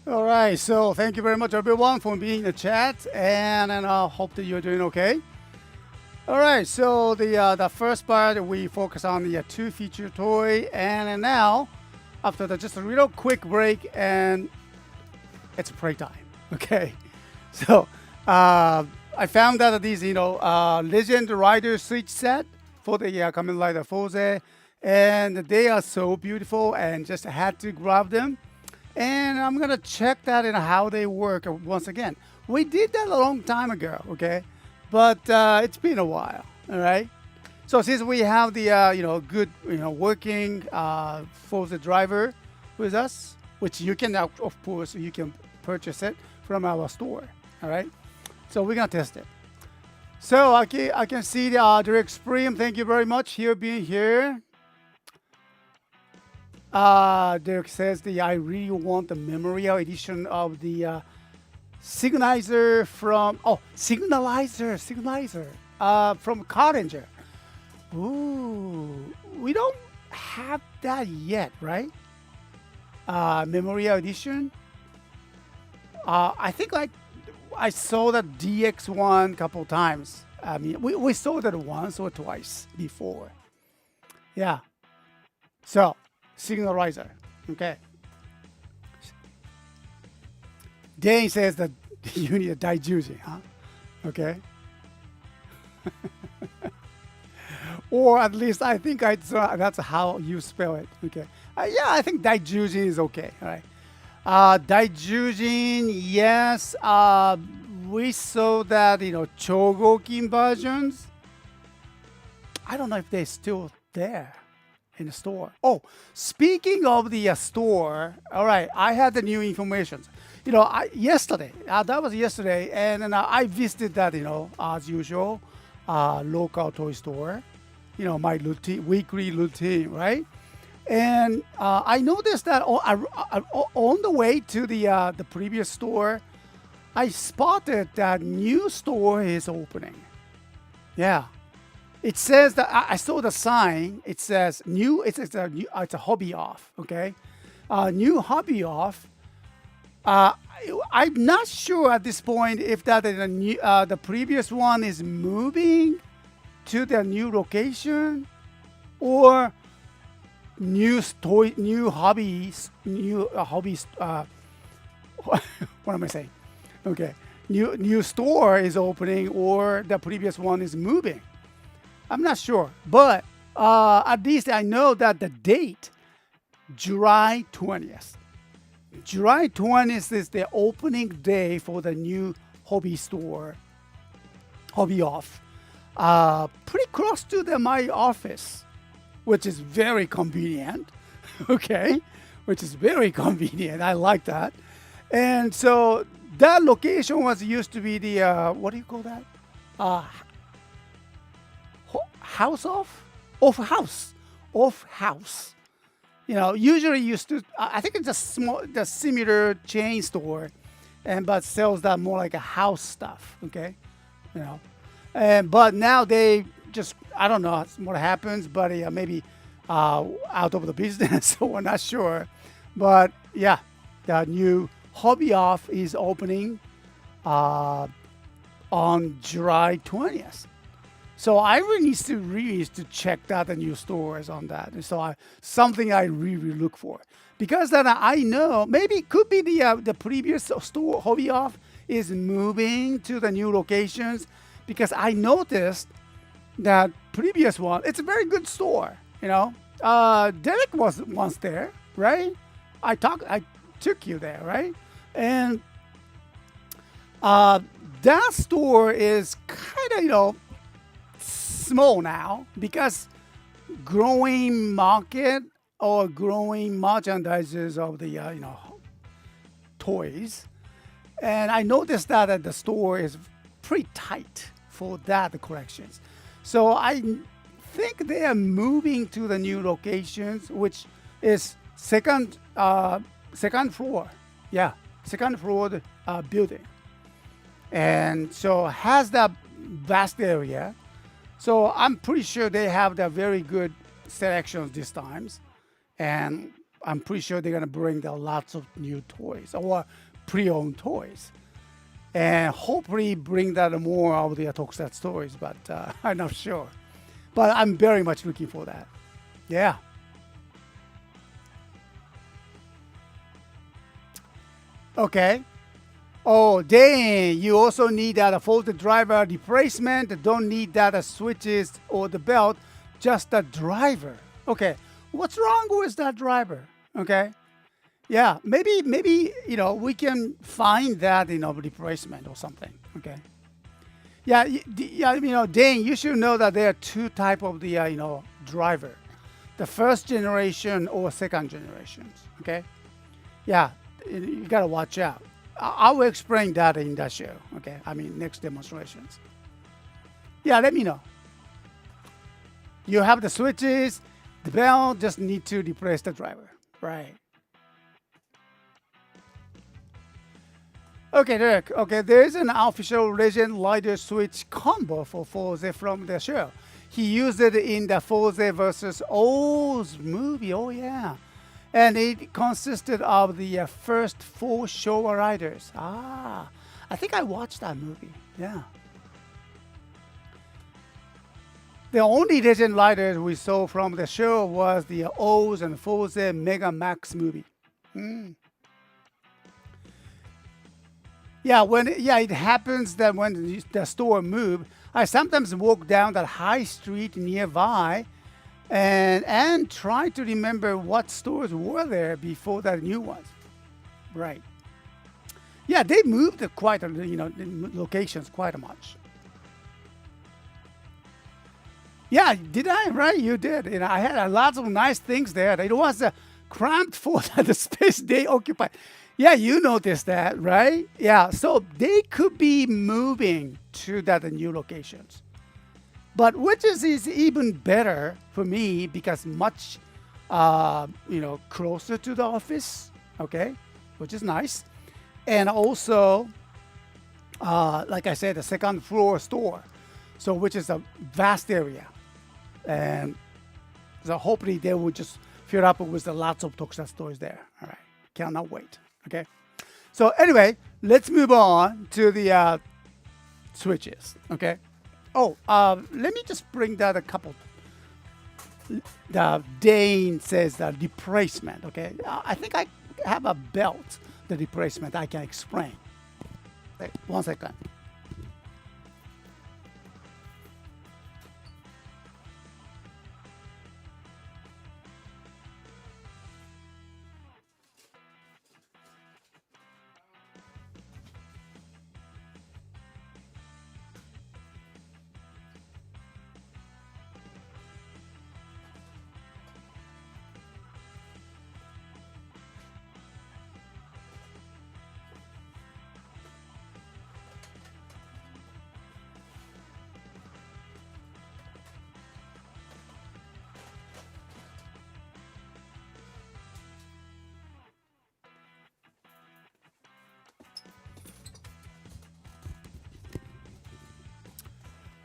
All right. So thank you very much, everyone, for being in the chat, and I hope that you're doing okay. All right. So the first part we focus on the two feature toy, and now after the just a real quick break, and it's break time. Okay. So I found that these Legend Rider Switch set for the Kamen Rider Forze, and they are so beautiful, and just had to grab them. And I'm gonna check that and how they work once again. We did that a long time ago, okay? But it's been a while, all right? So since we have the good working Forza driver with us, which you can of course you can purchase it from our store, all right? So we're gonna test it. So I can see the direct stream. Thank you very much here being here. Derek says I really want the memorial edition of the Signalizer from Signalizer from Carringer. Ooh, we don't have that yet, right? Memorial edition. I think I saw that DX1 a couple times. I mean, we saw that once or twice before. Yeah. So. Signalizer. Okay. Dane says that you need a Daimugen, huh? Okay. Or at least I think that's how you spell it. Okay. Yeah, I think Daimugen is okay. All right. Daimugen, yes. We saw that Chogokin versions. I don't know if they're still there in the store. Oh, speaking of the store, all right, I had the new information. Yesterday, that was yesterday, and then I visited that, as usual, local toy store. My routine, weekly routine, right? And I noticed that on the way to the previous store, I spotted that new store is opening. Yeah. It says that I saw the sign. It says new. It's a hobby off. Okay, new hobby off. I'm not sure at this point if that is the previous one is moving to the new location, or new hobbies. What am I saying? Okay, new store is opening, or the previous one is moving. I'm not sure, but at least I know that the date, July 20th. July 20th is the opening day for the new hobby store, hobby off. Pretty close to my office, which is very convenient. Okay, which is very convenient. I like that. And so that location was used to be the what do you call that? House off house. Usually used to. I think it's the similar chain store, but sells that more like a house stuff. Okay, but now they just I don't know what happens, but maybe out of the business, so we're not sure. But yeah, the new hobby off is opening on July 20th. So I really need to check out the new stores on that. And so something I really look for, because then I know maybe it could be the previous store hobby off is moving to the new locations, because I noticed that previous one, it's a very good store. Derek was once there, right? I took you there, right? And that store is kind of small now, because growing market or growing merchandises of the toys, and I noticed that the store is pretty tight for that collections. So I think they are moving to the new locations, which is second floor. Yeah, second floor building, and so has that vast area. So I'm pretty sure they have the very good selections this times, and I'm pretty sure they're gonna bring there lots of new toys or pre-owned toys, and hopefully bring that more of the tokusatsu toys. But I'm not sure. But I'm very much looking for that. Yeah. Okay. Oh, dang, you also need that for the driver replacement. Don't need that switches or the belt, just the driver. Okay, what's wrong with that driver? Okay, yeah, maybe we can find that replacement or something. Okay, yeah, yeah, Dane, you should know that there are two type of the driver, the first generation or second generations. Okay, yeah, you gotta watch out. I will explain that in that show. Okay, I mean next demonstrations. Yeah, let me know. You have the switches, the bell, just need to replace the driver. Right. Okay, Derek. Okay, there is an official Legend Rider Switch combo for Forza from the show. He used it in the Forza versus Oz movie. Oh yeah. And it consisted of the first 4 Showa riders. Ah, I think I watched that movie. Yeah. The only Legend Riders we saw from the show was the Oz and Forza Mega Max movie. Yeah, it happens that when the store moved, I sometimes walk down that high street nearby and try to remember what stores were there before the new ones. Right. Yeah, they moved quite a, locations quite much. Yeah, did I? Right, you did. I had lots of nice things there. It was cramped for the space they occupied. Yeah, you noticed that, right? Yeah, so they could be moving to the new locations. But which is even better for me because much, closer to the office, okay, which is nice. And also, like I said, the second floor store, so which is a vast area. And so hopefully they will just fill up with lots of tokusatsu toys there. All right, cannot wait, okay? So anyway, let's move on to the switches, okay? Oh, let me just bring that a couple. The Dane says the replacement. Okay, I think I have a belt. The replacement I can explain. Wait, 1 second.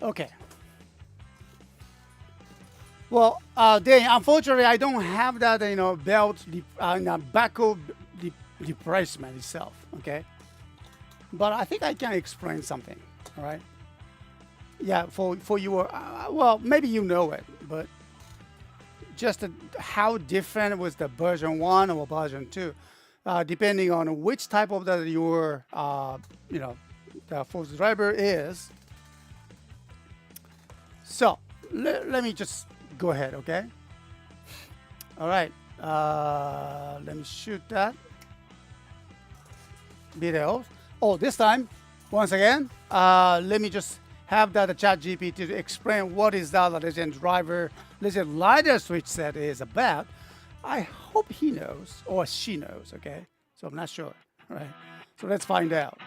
Okay. Well, Dane, unfortunately, I don't have that, belt, buckle replacement itself. Okay. But I think I can explain something. All right. Yeah, for your, well, maybe you know it, but just how different was the version 1 or version 2, depending on which type of your, the Force driver is. So let me just go ahead, okay? All right, let me shoot that video. Oh, this time, once again, let me just have that chat GPT to explain what is that Legend Rider switch set is about. I hope he knows or she knows, okay? So I'm not sure, all right? So let's find out.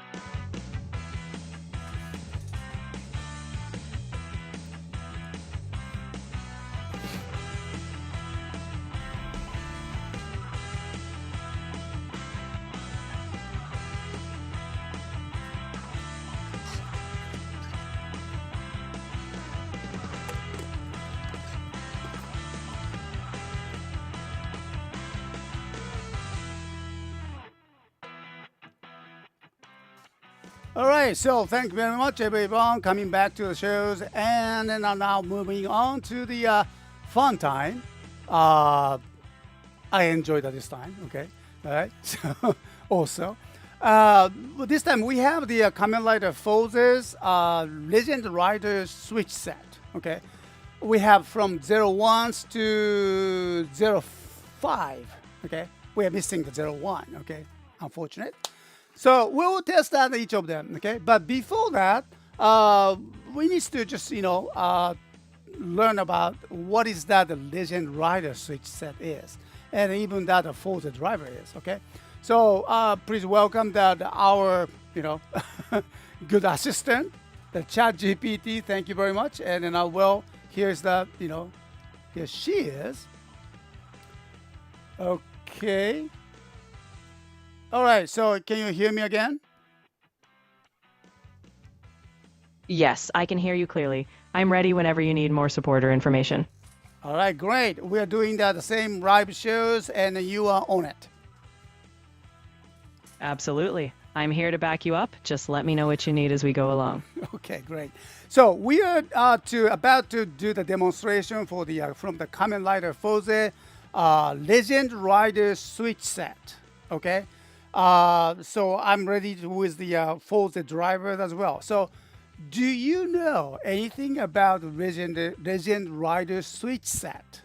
All right, so thank you very much, everyone, coming back to the shows, and then now moving on to the fun time. Uh, I enjoyed that this time. Okay, all right. So also, but this time we have the Kamen Rider Forces Legend Rider Switch set. Okay, we have from 01s to 05. Okay, we are missing the 01. Okay, unfortunate. So we will test out each of them. Okay, but before that, we need to just learn about what is that the Legend Rider Switch set is, and even that the Forza driver is. Okay, so please welcome that our good assistant, the Chat GPT. Thank you very much. And then well, here's the here she is. Okay. All right. So can you hear me again? Yes, I can hear you clearly. I'm ready whenever you need more support or information. All right, great. We are doing the same live shows, and you are on it. Absolutely. I'm here to back you up. Just let me know what you need as we go along. Okay, great. So we are about to do the demonstration for the from the Kamen Rider Forza Legend Rider Switch set. Okay, so I'm ready with the Forza drivers as well. So, do you know anything about Legend Rider Switch set?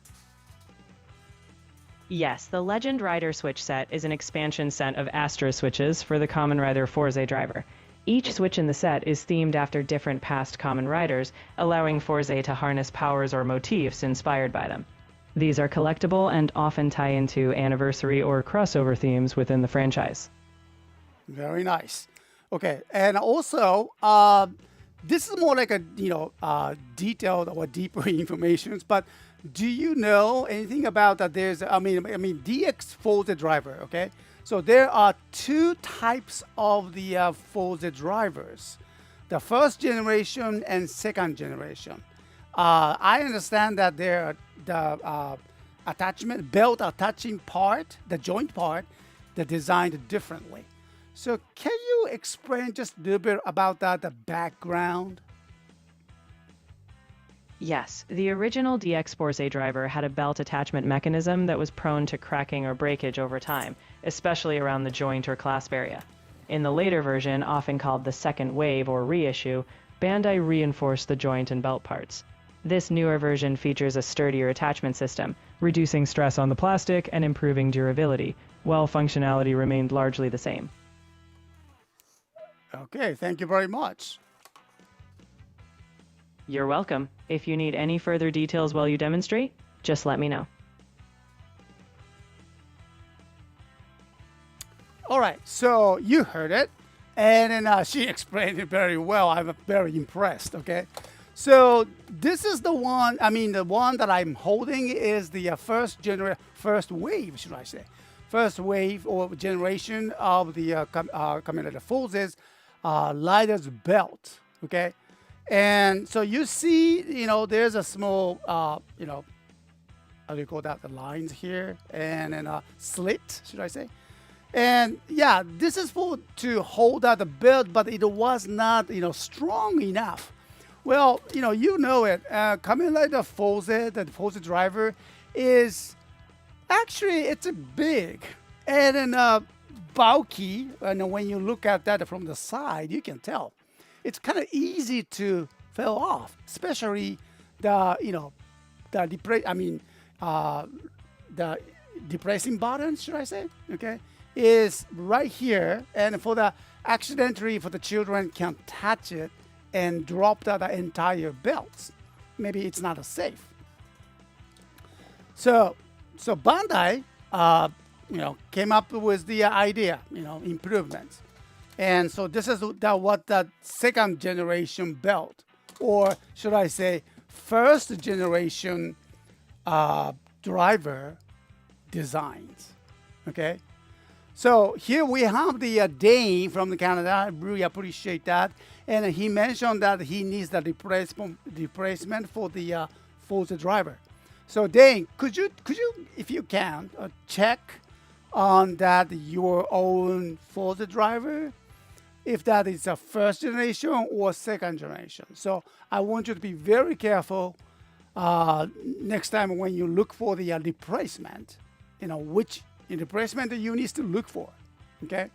Yes, the Legend Rider Switch set is an expansion set of Astra switches for the Kamen Rider Forza driver. Each switch in the set is themed after different past Kamen Riders, allowing Forza to harness powers or motifs inspired by them. These are collectible and often tie into anniversary or crossover themes within the franchise. Very nice. Okay, and also this is more like a detailed or deeper information. But do you know anything about that? There's I mean DX Forza driver. Okay, so there are two types of the Forza drivers: the first generation and second generation. I understand that there are the attachment belt attaching part, the joint part, they're designed differently. So can you explain just a little bit about that, the background? Yes, the original DX Forza driver had a belt attachment mechanism that was prone to cracking or breakage over time, especially around the joint or clasp area. In the later version, often called the second wave or reissue, Bandai reinforced the joint and belt parts. This newer version features a sturdier attachment system, reducing stress on the plastic and improving durability, while functionality remained largely the same. Okay, thank you very much. You're welcome. If you need any further details while you demonstrate, just let me know. All right, so you heard it, and then she explained it very well. I'm very impressed. Okay, so this is the one. I mean, the one that I'm holding is the first wave, should I say? First wave or generation of the Kamen Rider Forces Rider's belt. Okay, and so you see, there's a small, how do you call that? The lines here, and then a slit, should I say? And yeah, this is for to hold out the belt, but it was not, strong enough. Well, you know it. Kamen Rider Forza, the Forza driver, is actually it's a big and then bulky. And when you look at that from the side, you can tell it's kind of easy to fall off, especially the the depressing button, should I say? Okay, is right here, and for the accidentally for the children can touch it and drop the entire belt. Maybe it's not as safe. So Bandai, came up with the idea, improvements, and so this is what the second generation belt, or should I say, first generation driver designs. Okay. So here we have the Dane from Canada. I really appreciate that. And he mentioned that he needs the replacement for the Forza driver. So Dane, could you, if you can, check on that your own Forza driver, if that is a first generation or second generation. So I want you to be very careful next time when you look for the replacement, which replacement you need to look for, okay?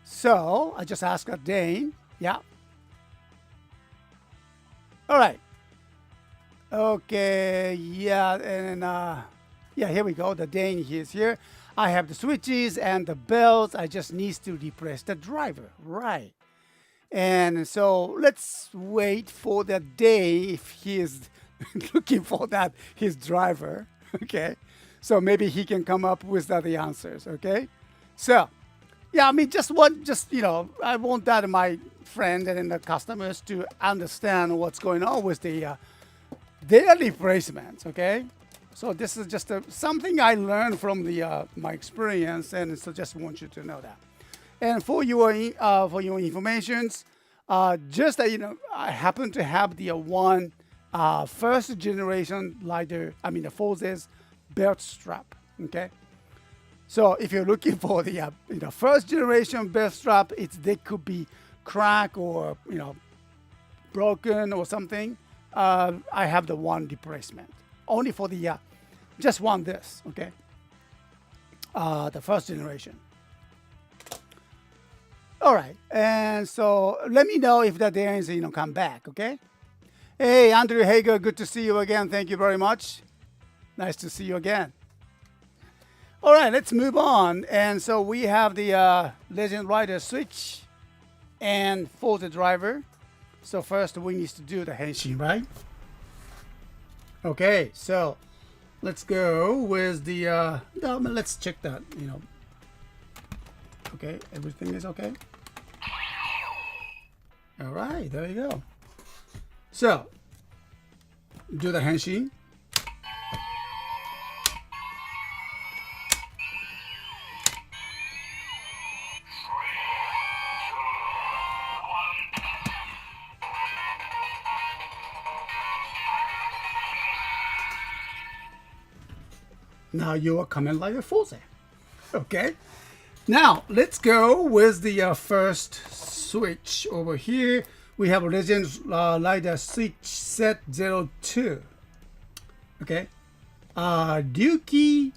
So I just asked Dane, yeah. All right. Okay, yeah, and yeah, here we go. The Dane is here. I have the switches and the belts. I just need to replace the driver, right? And so let's wait for the day if he is looking for that his driver, okay? So maybe he can come up with the answers, okay? So yeah, I mean, I want that my friend and the customers to understand what's going on with the their replacements, okay? So this is just something I learned from my experience, and so just want you to know that. And for your informations, just I happen to have the one first generation lighter. I mean the Forces belt strap, okay? So if you're looking for the first generation belt strap, they could be cracked or broken or something. I have the one replacement only for the just one this, okay? The first generation. All right, and so let me know if the Darren's come back, okay? Hey, Andrew Hager, good to see you again. Thank you very much. Nice to see you again. All right, let's move on. And so we have the Legend Rider switch and for the driver. So first we need to do the henshin, right? Okay, so let's go with the, let's check that, Okay, everything is okay. All right, there you go. So, do the henshin. Now you are coming like a Force. Okay. Now let's go with the first switch over here. We have Legend Rider Switch Set 02. Okay. Ryuki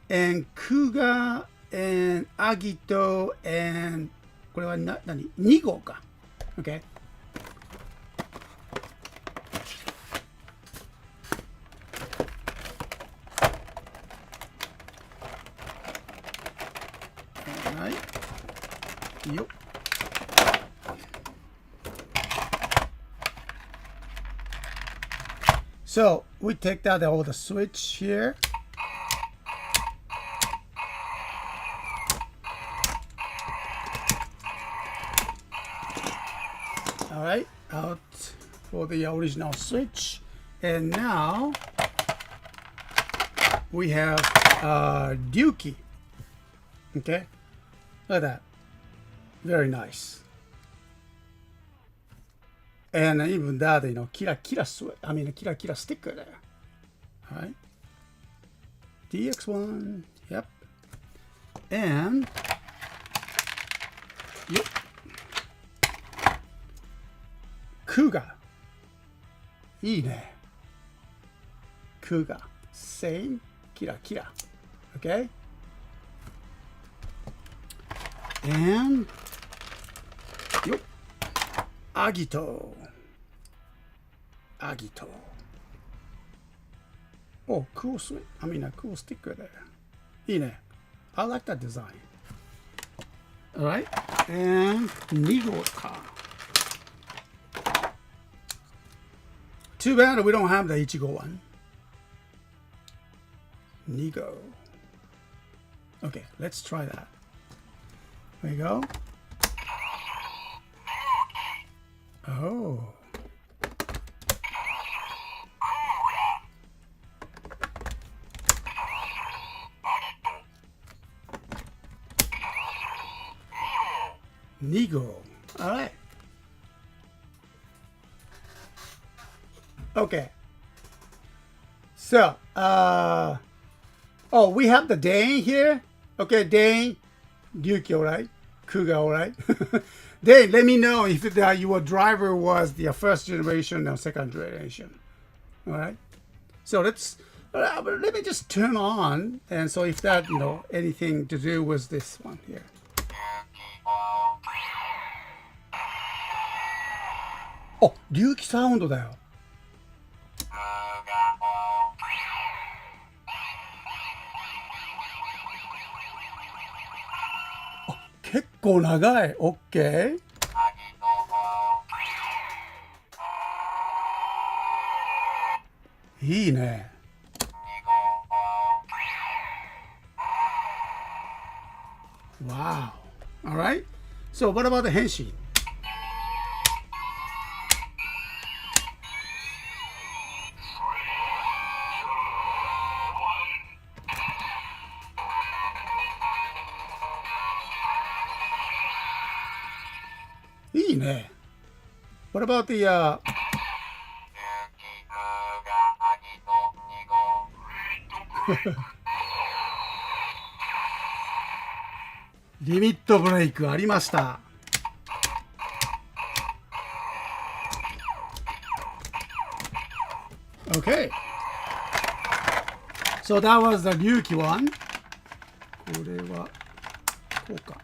and Kuga and Agito and これは何 2号か。Okay. Yep. So we take that all the switch here. All right, out for the original switch, and now we have Ryuki. Okay, look at that. Very nice. And even that, kira sticker there. All right. DX1, yep. And, yep. Kuga. いいね. Kuga. Same. Kira. Okay. And, yep. Agito. Oh, cool switch. I mean, a cool sticker there. いいね. I like that design. All right. And Nigoka. Too bad we don't have the Ichigo one. Nigo. Okay, let's try that. There you go. Oh. Nigo. All right. Okay. So, oh, we have the Dane here. Okay, Dane, Ryuki, all right? Kuga, all right? Dave, let me know if your driver was the first generation or second generation. All right? So let me just turn on. And so if that, anything to do with this one here. Oh, 隆起サウンドだよ。結構長い。OK。いいね。Wow. All right. So what about the 変身? What about the limit break ありました。Okay. So that was the 隆起 one. これはこうか。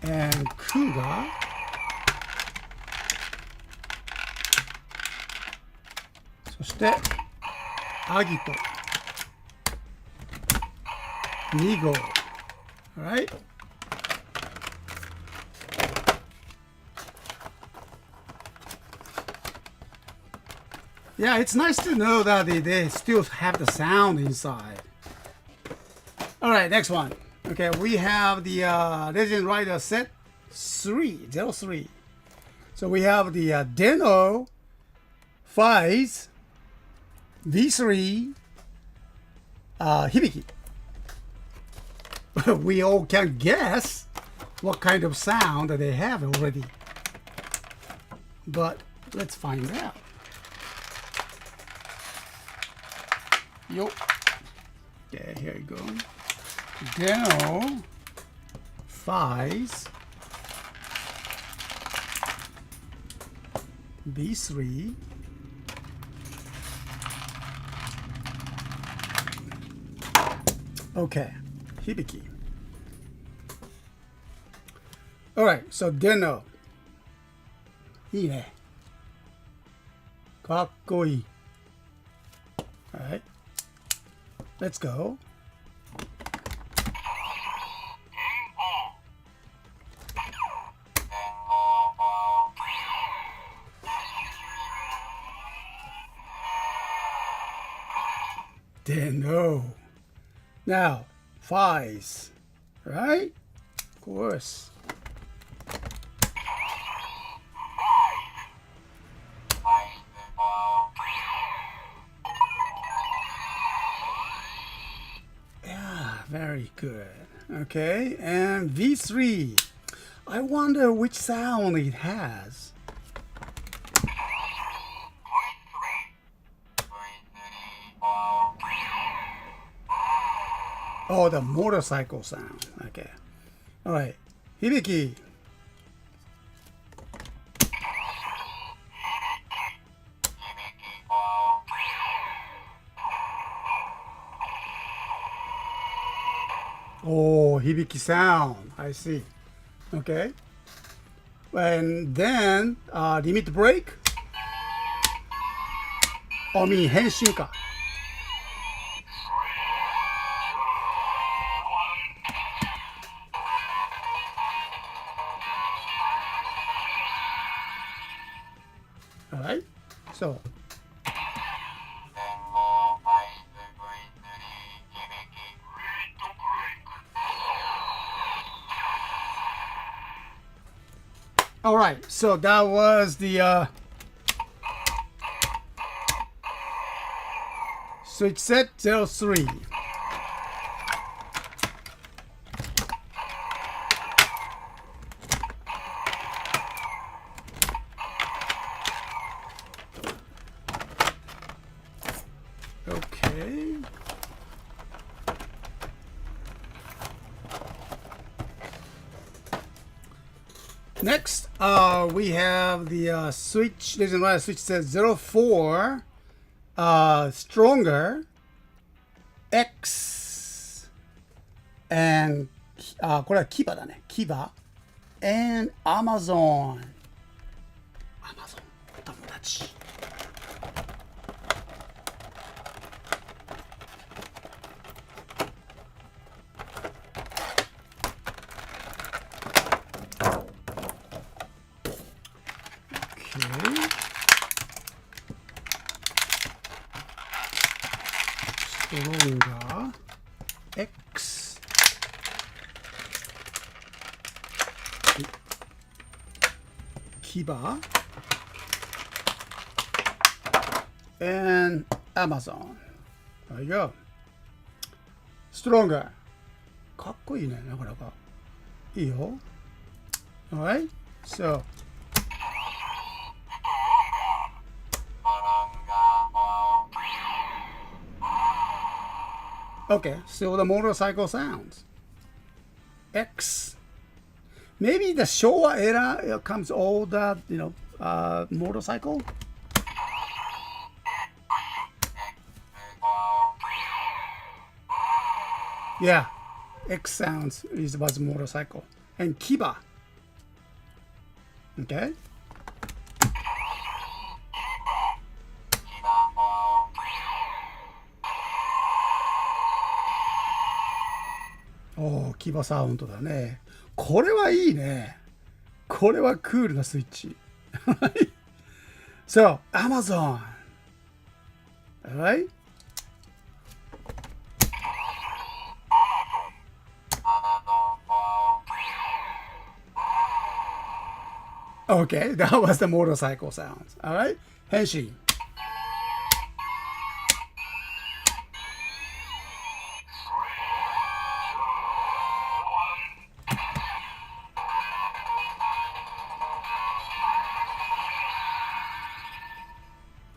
And Kuga. そしてアギト2号 Alright. Yeah, it's nice to know that they still have the sound inside. Alright, next one. Okay, we have the Legend Rider set 303. So we have the Deno Fies V3 Hibiki. We all can guess what kind of sound that they have already. But let's find out. Yo. Okay, here you go. Deno Fies V3 Okay, Hibiki. Alright, so Deno. いいね。かっこいい。Alright. Let's go. Deno. Now, Fies, right? Of course. Yeah, very good. Okay, and V3. I wonder which sound it has. Oh, the motorcycle sound. Okay. All right. Hibiki. Oh, Hibiki sound. I see. Okay. And then, limit break. I mean, 変身か。Alright, so alright, so that was the switch set 03. Okay. Next, we have the switch. Legend Rider switch says 04, stronger, X, and これはキバだね。キバ and Amazon。Amazon お友達。Stronger X Kiba and Amazon. There you go. Stronger. かっこいいね、なかなか。いいよ。Alright? So, okay, still the motorcycle sounds. X. Maybe the Showa era comes all the, motorcycle. Yeah, X sounds was motorcycle. And Kiba. Okay. Oh, キバサウンドだね。これはいいね。これはクールなスイッチ。So, Amazon. Alright? Okay, that was the motorcycle sounds. Alright? 変身。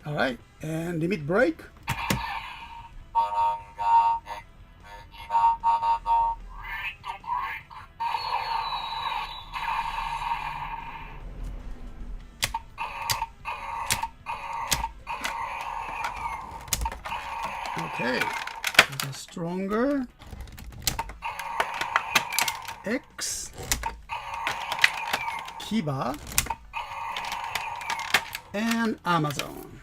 Alright, and limit break. Okay, stronger. X. Kiba. And Amazon.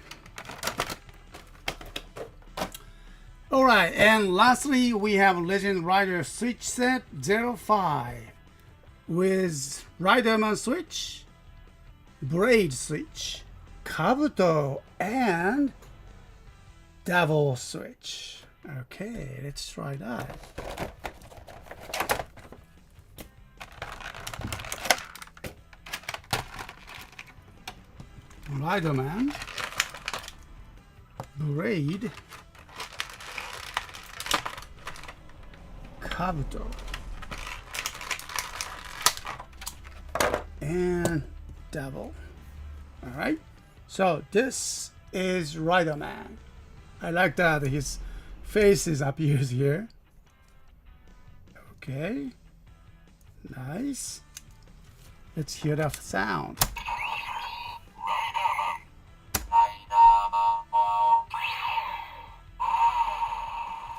Alright, and lastly we have Legend Rider Switch Set 05 with Riderman Switch, Braid Switch, Kabuto, and Devil Switch. Okay, let's try that. Riderman, Braid, Kabuto, and Devil. Alright, so this is Riderman. I like that his face appears here. Okay, nice. Let's hear the sound.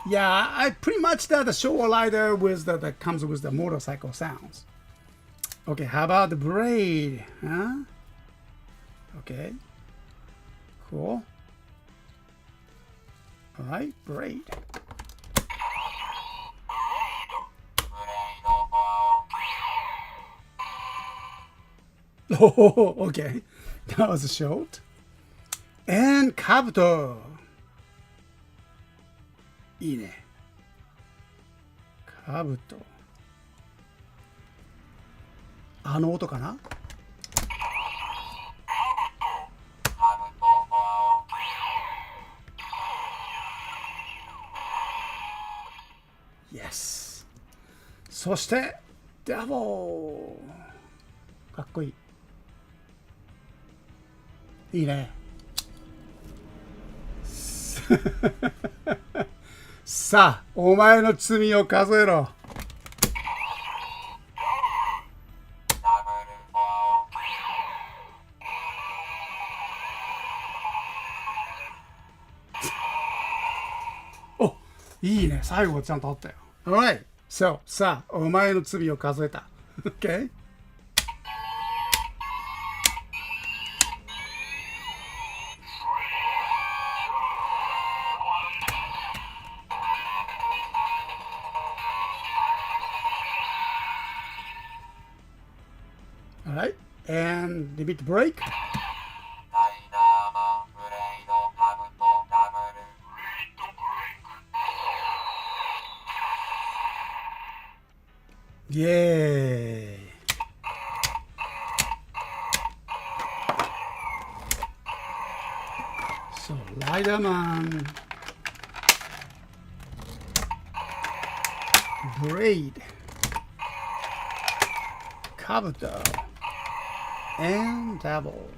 Yeah, I pretty much that the Showa Rider with that comes with the motorcycle sounds. Okay, how about the braid? Huh? Okay, cool. All right, braid. Oh, okay, that was short. And Kabuto. いいね。カブト。あの音かな？ Yes。そして、ダボー。かっこいい。いいね。さあ、お前の罪を数えろ。いいね。最後ちゃんとあったよ。Alright. So, さあ、お前の罪を数えた。Okay? Alright. And limit break. Yay! So, Riderman, Braid, Kabuto, and Double.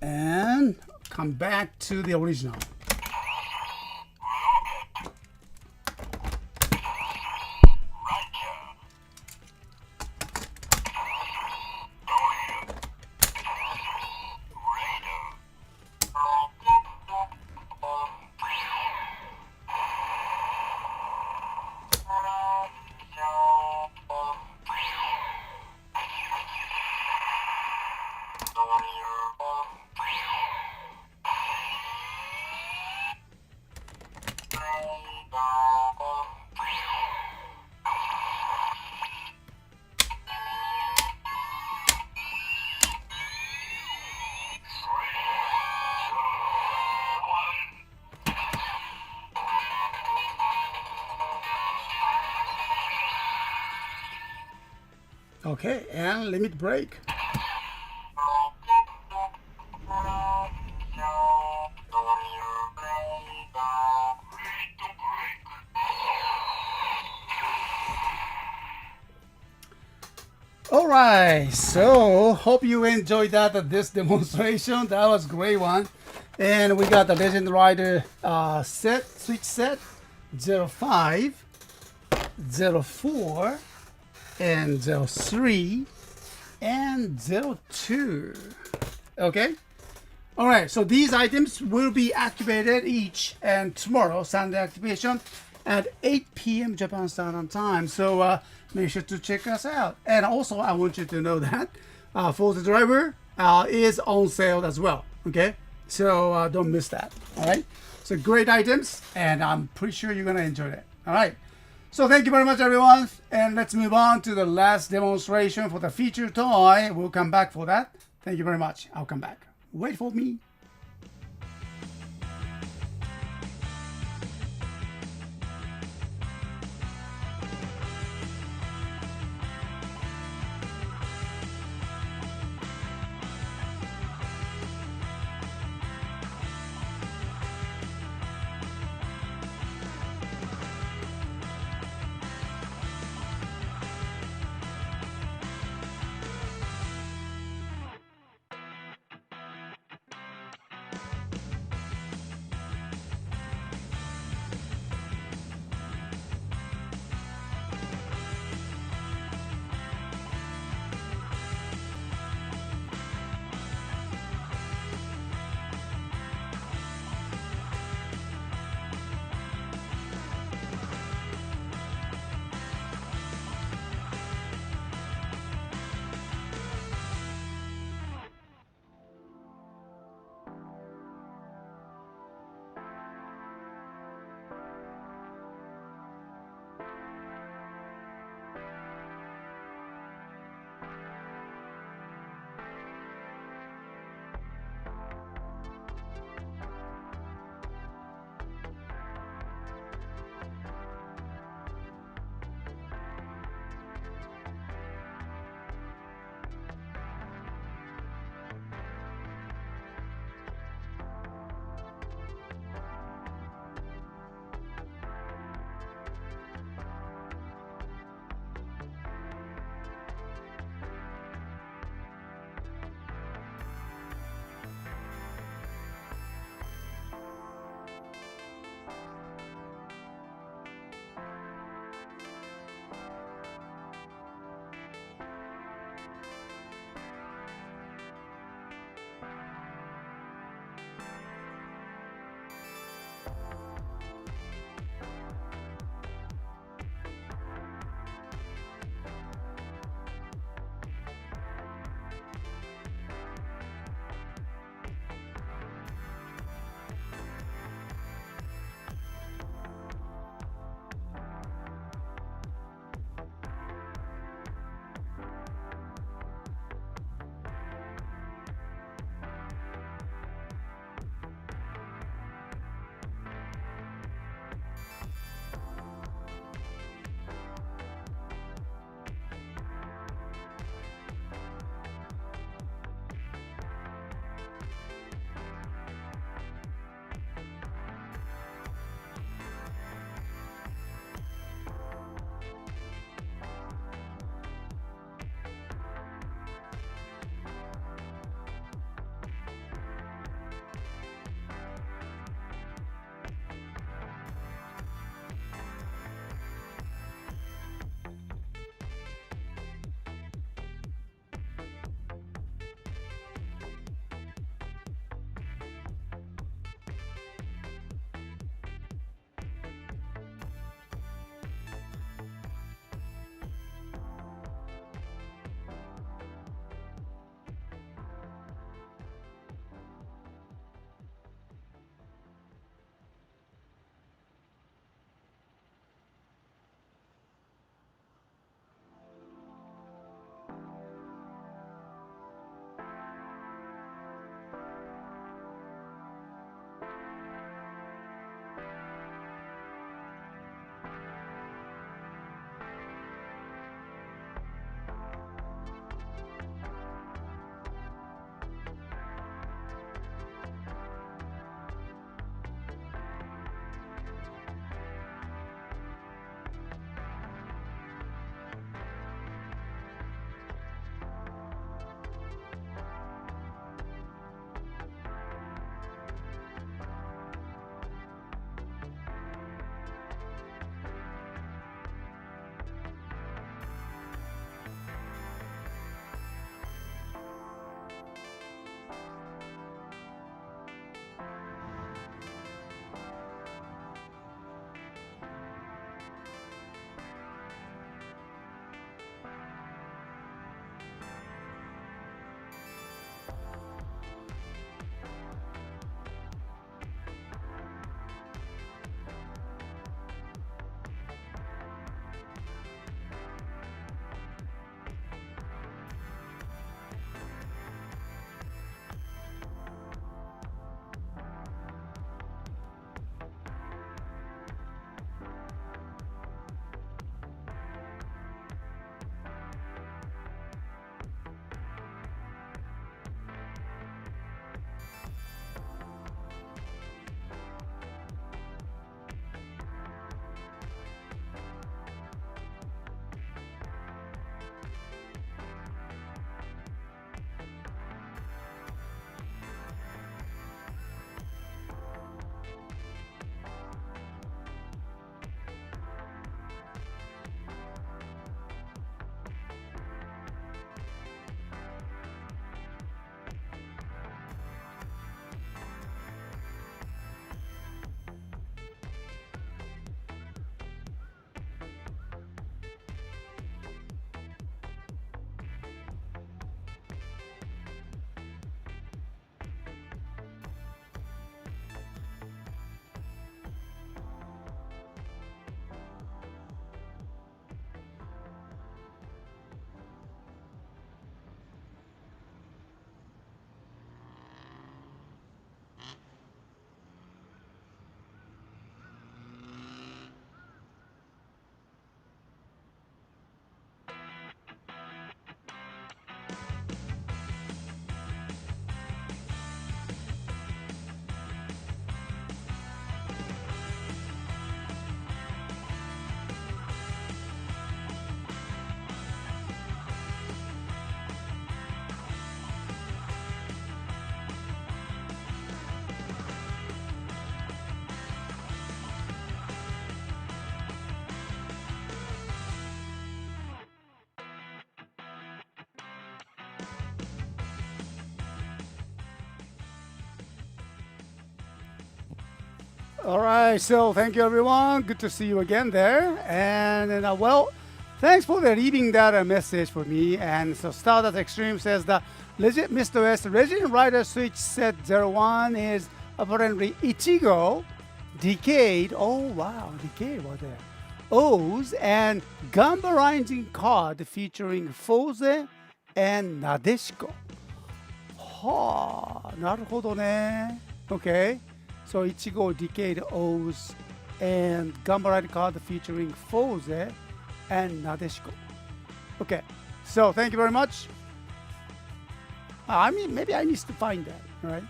And come back to the original. Okay, and limit break. Alright, so hope you enjoyed this demonstration. That was a great one. And we got the Legend Rider switch set 05, 04, and 03, and 02. Okay? Alright, so these items will be activated each and tomorrow, Sunday activation at 8 p.m. Japan Standard Time. So make sure to check us out. And also, I want you to know that for the driver is on sale as well. Okay? So don't miss that. Alright? So great items, and I'm pretty sure you're going to enjoy it. Alright? So thank you very much, everyone. And let's move on to the last demonstration for the feature toy. We'll come back for that. Thank you very much. I'll come back. Wait for me. All right, so thank you everyone. Good to see you again there. And well, thanks for the reading that message for me. And so Stardust Extreme says that legit Mr. S Legend Rider Switch Set 01 is apparently Ichigo, Decade. Oh wow, Decade was there. O's and Gamba Rising card featuring Foze and Nadeshiko. はあ、なるほどね。Okay. So Ichigo Decade O's and Gamba Rising card featuring Foze and Nadeshiko. Okay. So thank you very much. I mean, maybe I need to find that, right?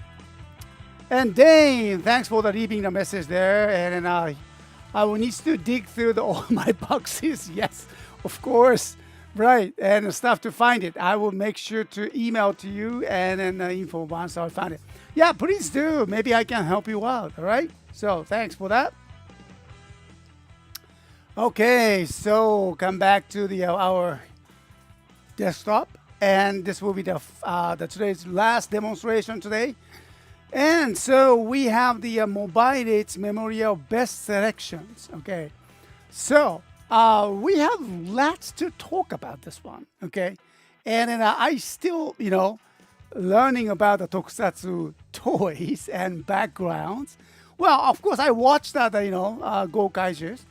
And Dane, thanks for the leaving the message there. And I will need to dig through all my boxes. Yes, of course. Right. And stuff to find it. I will make sure to email to you and then info once I find it. Yeah, please do. Maybe I can help you out. All right. So thanks for that. Okay. So come back to our desktop. And this will be the today's last demonstration today. And so we have the Mobirate's Memorial Best Selections. Okay, so we have lots to talk about this one. Okay, and then I still, learning about the tokusatsu toys and backgrounds. Well, of course, I watched that, Go Kaijus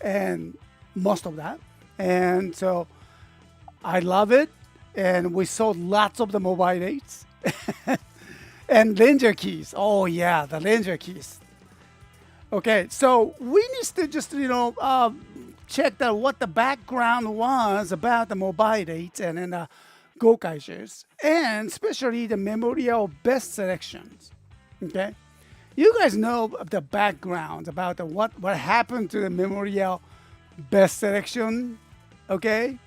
and most of that. And so I love it. And we sold lots of the Mobirates. And Ranger keys. Oh, yeah, the Ranger keys. Okay, so we need to just, check what the background was about the Mobirates and then Go Kaijus, and especially the Memorial Best Selections. Okay, you guys know the background about what happened to the Memorial Best Selection. Okay,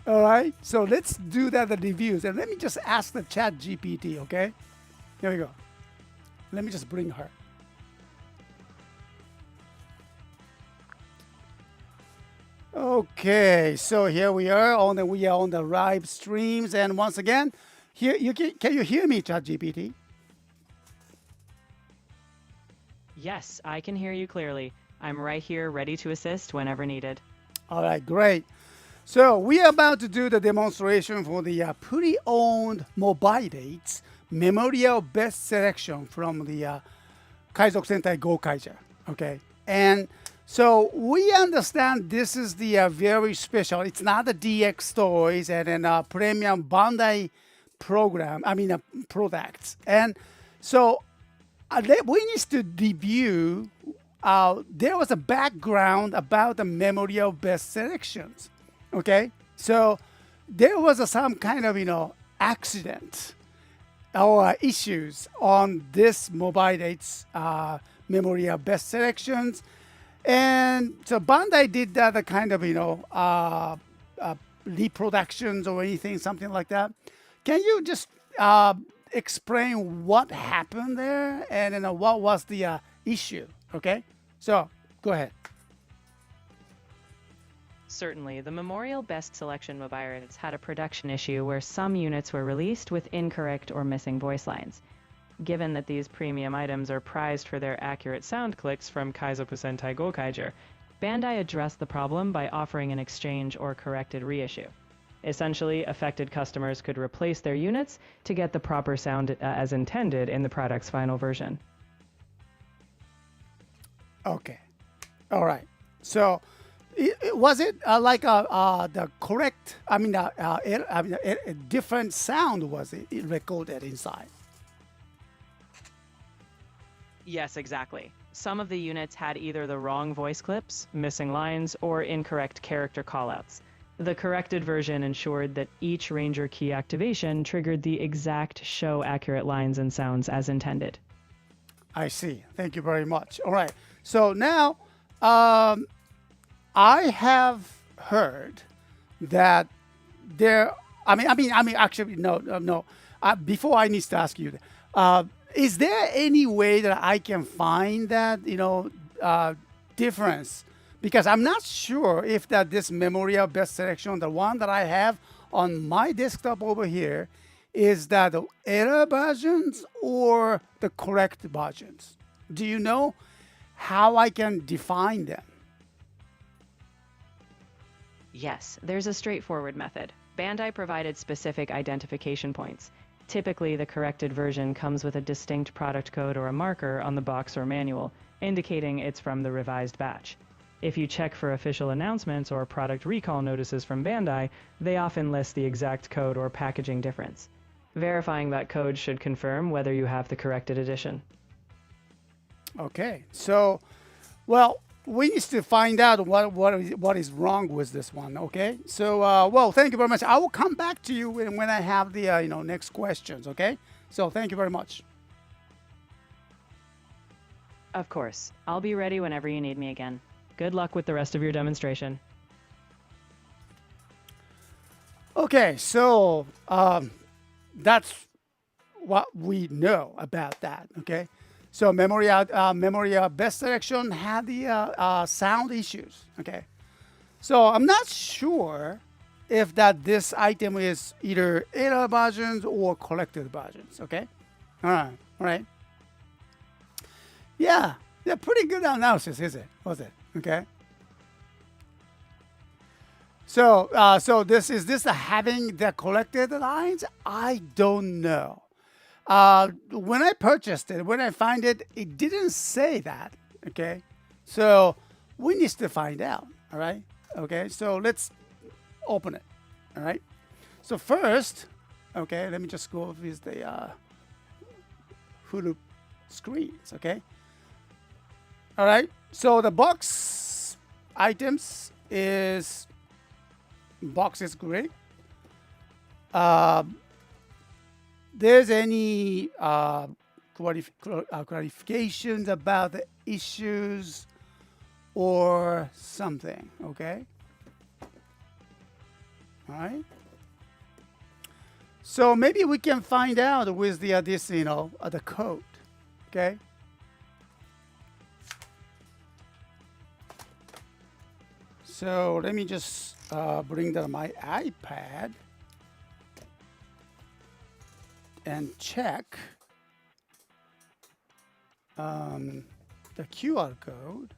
all right. So let's do that the reviews, and let me just ask the Chat GPT. Okay, here we go. Let me just bring her. Okay, so here we are on the live streams, and once again, here can you hear me, ChatGPT? Yes, I can hear you clearly. I'm right here, ready to assist whenever needed. All right, great. So we are about to do the demonstration for the pre-owned Mobirates Memorial Best Selection from the Kaizoku Sentai Go Kaija. Okay, and so we understand this is the very special. It's not the DX toys and then premium Bandai program. I mean products. And so we need to review. There was a background about the Memorial Best Selections. Okay, so there was some kind of accident or issues on this Mobirate's Memorial Best Selections. And so Bandai did that kind of, reproductions or anything, something like that. Can you just explain what happened there and then what was the issue? Okay, so go ahead. Certainly, the Memorial Best Selection Mobirates had a production issue where some units were released with incorrect or missing voice lines. Given that these premium items are prized for their accurate sound clicks from Kaizoku Sentai Go Kaija, Bandai addressed the problem by offering an exchange or corrected reissue. Essentially, affected customers could replace their units to get the proper sound as intended in the product's final version. Okay, all right. So, was it like the correct? I mean, a different sound was it recorded inside? Yes, exactly. Some of the units had either the wrong voice clips, missing lines, or incorrect character callouts. The corrected version ensured that each Ranger key activation triggered the exact show-accurate lines and sounds as intended. I see. Thank you very much. All right. So now, I have heard that there. Actually, no. Before I need to ask you. Is there any way that I can find that difference? Because I'm not sure if this Memorial Best Selection, the one that I have on my desktop over here, is that the error versions or the correct versions. Do you know how I can define them. Yes, there's a straightforward method. Bandai provided specific identification points. Typically, the corrected version comes with a distinct product code or a marker on the box or manual, indicating it's from the revised batch. If you check for official announcements or product recall notices from Bandai, they often list the exact code or packaging difference. Verifying that code should confirm whether you have the corrected edition. Okay, so, well, we need to find out what is wrong with this one. Okay, so well, thank you very much. I will come back to you when I have the next questions. Okay, so thank you very much. Of course, I'll be ready whenever you need me again. Good luck with the rest of your demonstration. Okay, so that's what we know about that. Okay, so memory best selection had the sound issues. Okay, so I'm not sure if this item is either era versions or collected versions. Okay, all right. Yeah, pretty good analysis, was it? Okay. So, is this having the collected lines? I don't know. When I purchased it, when I find it, it didn't say that. Okay, so we need to find out. All right. Okay, so let's open it. All right. So first, okay, let me just go with the Hulu screens. Okay. All right. So the box items is great. There's any clarifications about the issues or something? Okay. All right. So maybe we can find out with the the code. Okay. So let me just bring down my iPad and check the QR code.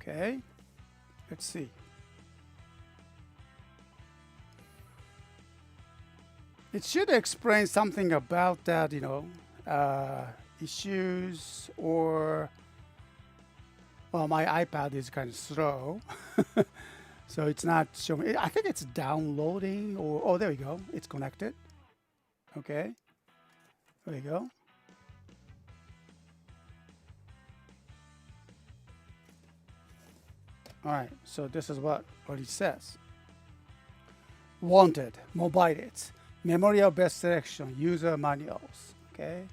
Okay, let's see. It should explain something about that, issues or. Well, my iPad is kind of slow, so it's not showing. I think it's downloading, or oh, there we go. It's connected. Okay, there we go. All right, so this is what it says. Wanted, Mobirate, memory of best selection, user manuals. Okay.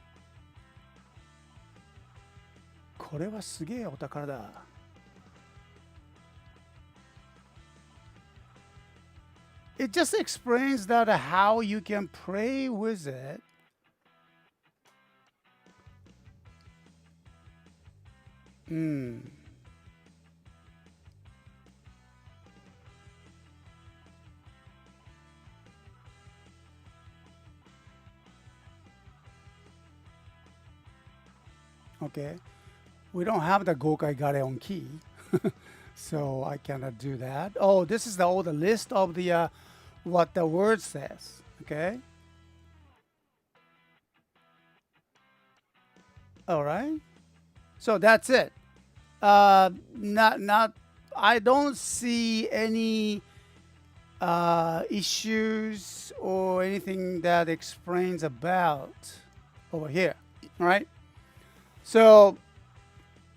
これはすげえお宝だ。It just explains that how you can play with it. Okay. We don't have the Gokai Gareon key, so I cannot do that. Oh, this is the list of the what the word says. Okay. All right. So that's it. Not. I don't see any issues or anything that explains about over here. All right. So.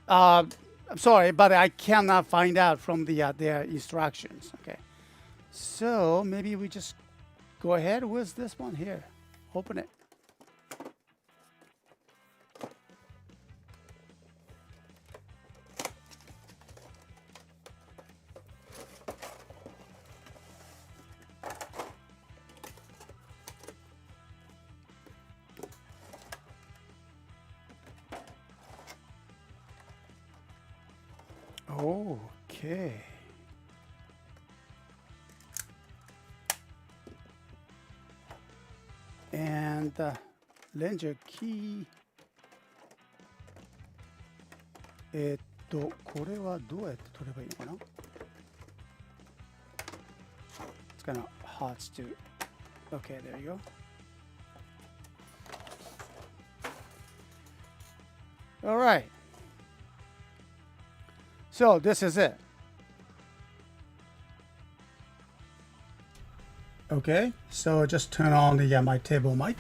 I'm sorry, but I cannot find out from their instructions. Okay, so maybe we just go ahead with this one here. Open it. Okay. And the ledger key これはどうやって取ればいいのかな？ It's kind of hard to. Okay, there you go. All right. So this is it. Okay, so just turn on the my table mic.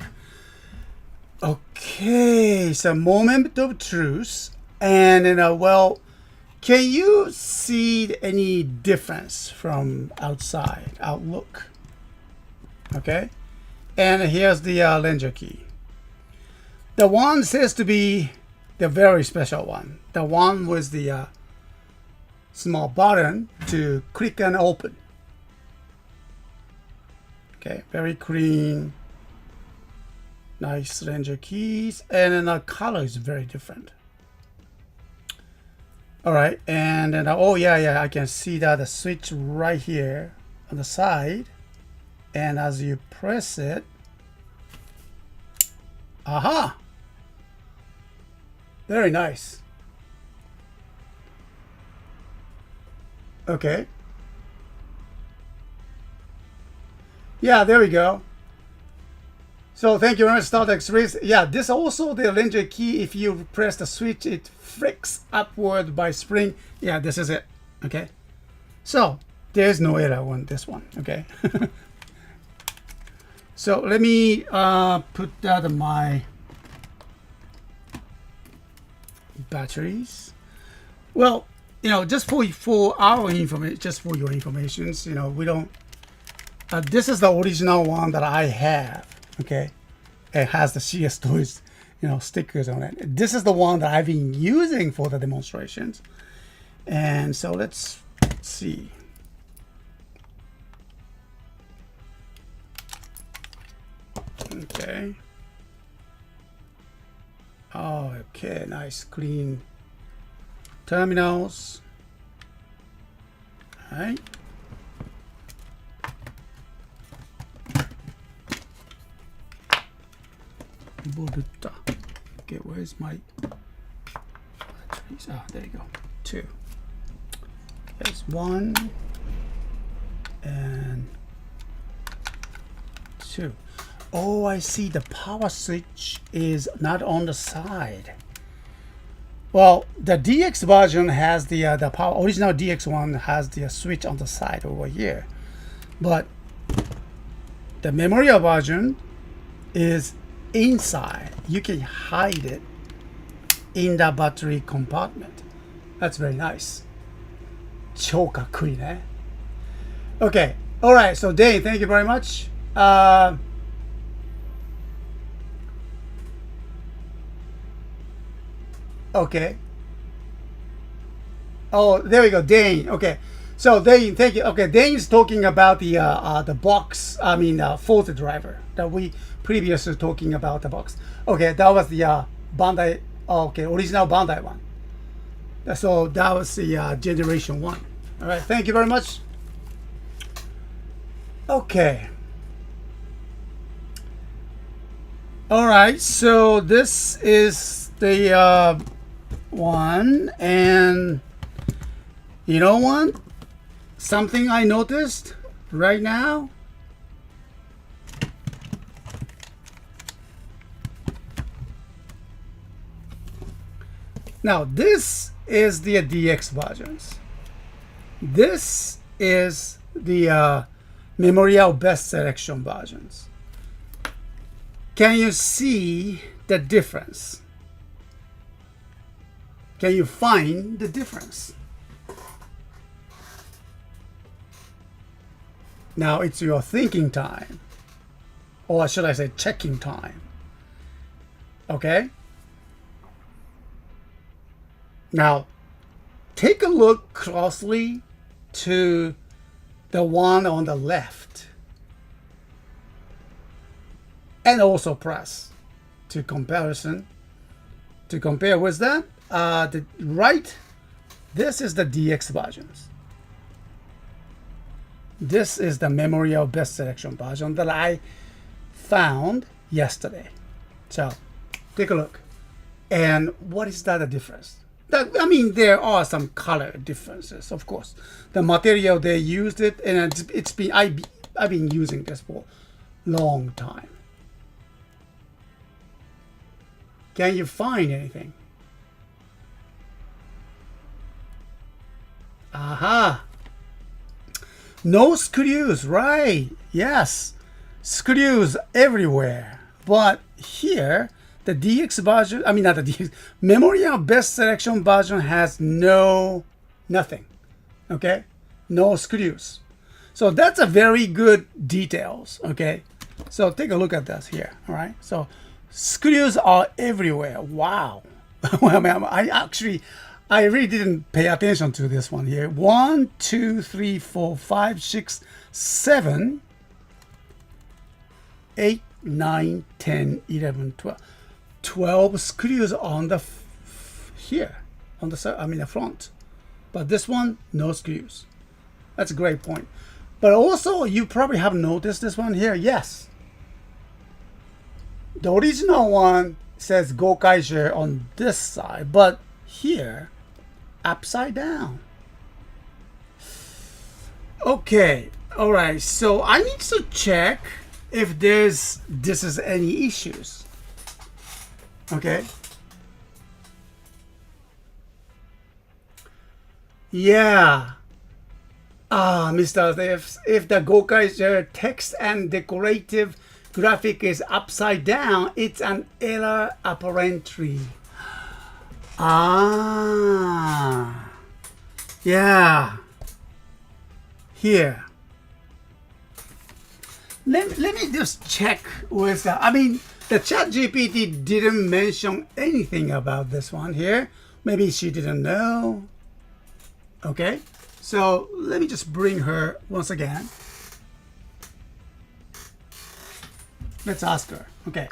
Okay, so moment of truth, and well, can you see any difference from outside outlook? Okay, and here's the Ranger key. The one says to be the very special one, the one with the small button to click and open. Okay, very clean, nice Ranger keys, and then the color is very different. All right, and then oh yeah, I can see that the switch right here on the side, and as you press it, aha, very nice. Okay. Yeah, there we go. So thank you very much, StarTech. Yeah, this also the Ranger key. If you press the switch, it flicks upward by spring. Yeah, this is it. Okay. So there's no error on this one. Okay. So let me put that on my batteries. Well, you know, just for our information, just for your information, you know, we don't. This is the original one that I have. Okay, it has the CSTOYS, you know, stickers on it. This is the one that I've been using for the demonstrations, and so let's see. Okay. Oh, okay, nice clean terminals. All right. Okay, where's my batteries? Ah, there you go. 2. There's 1 and 2. Oh, I see. The power switch is not on the side. Well, the DX version has the power. Original DX one has the switch on the side over here, but the Memorial version is inside. You can hide it in the battery compartment. That's very nice. 超かっこいいね. Okay. All right. So Dave, thank you very much. Okay. Oh, there we go, Dane. Okay. So Dane, thank you. Okay, Dane's talking about the box. I mean, Forza driver that we previously talking about the box. Okay, that was the Bandai. Oh, okay, original Bandai one. So that was the generation 1. All right, thank you very much. Okay. All right, so this is the one, and you know what? Something I noticed right now. Now this is the DX versions. This is the Memorial Best Selection versions. Can you see the difference? Can you find the difference? Now it's your thinking time, or should I say checking time. Okay? Now take a look closely to the one on the left, and also press to comparison. To compare with that, the right, this is the DX versions. This is the Memorial Best Selection version that I found yesterday. So take a look. And what is that the difference? I mean, there are some color differences, of course. The material they used it, and it's been I've been using this for a long time. Can you find anything? Aha! No screws, right? Yes, screws everywhere. But here, the DX version, I mean not the DX, Memorial Best Selection version has nothing. Okay, no screws. So that's a very good details. Okay, so take a look at this here. All right, so screws are everywhere. Wow. Well, I really didn't pay attention to this one here. 1, 2, 3, 4, 5, 6, 7, 8, 9, 10, 11, 12. 12 screws on the here on the side, I mean the front, but this one no screws. That's a great point. But also you probably have noticed this one here. Yes, the original one says Gokaiger on this side, but here upside down. Okay, all right, so I need to check if this is any issues. Okay. Yeah. Mr. If the Gokaiger text and decorative graphic is upside down, it's an error apparently. Yeah. Here. Let me just check with I mean, the ChatGPT didn't mention anything about this one here. Maybe she didn't know. Okay, so let me just bring her once again. Let's ask her. Okay.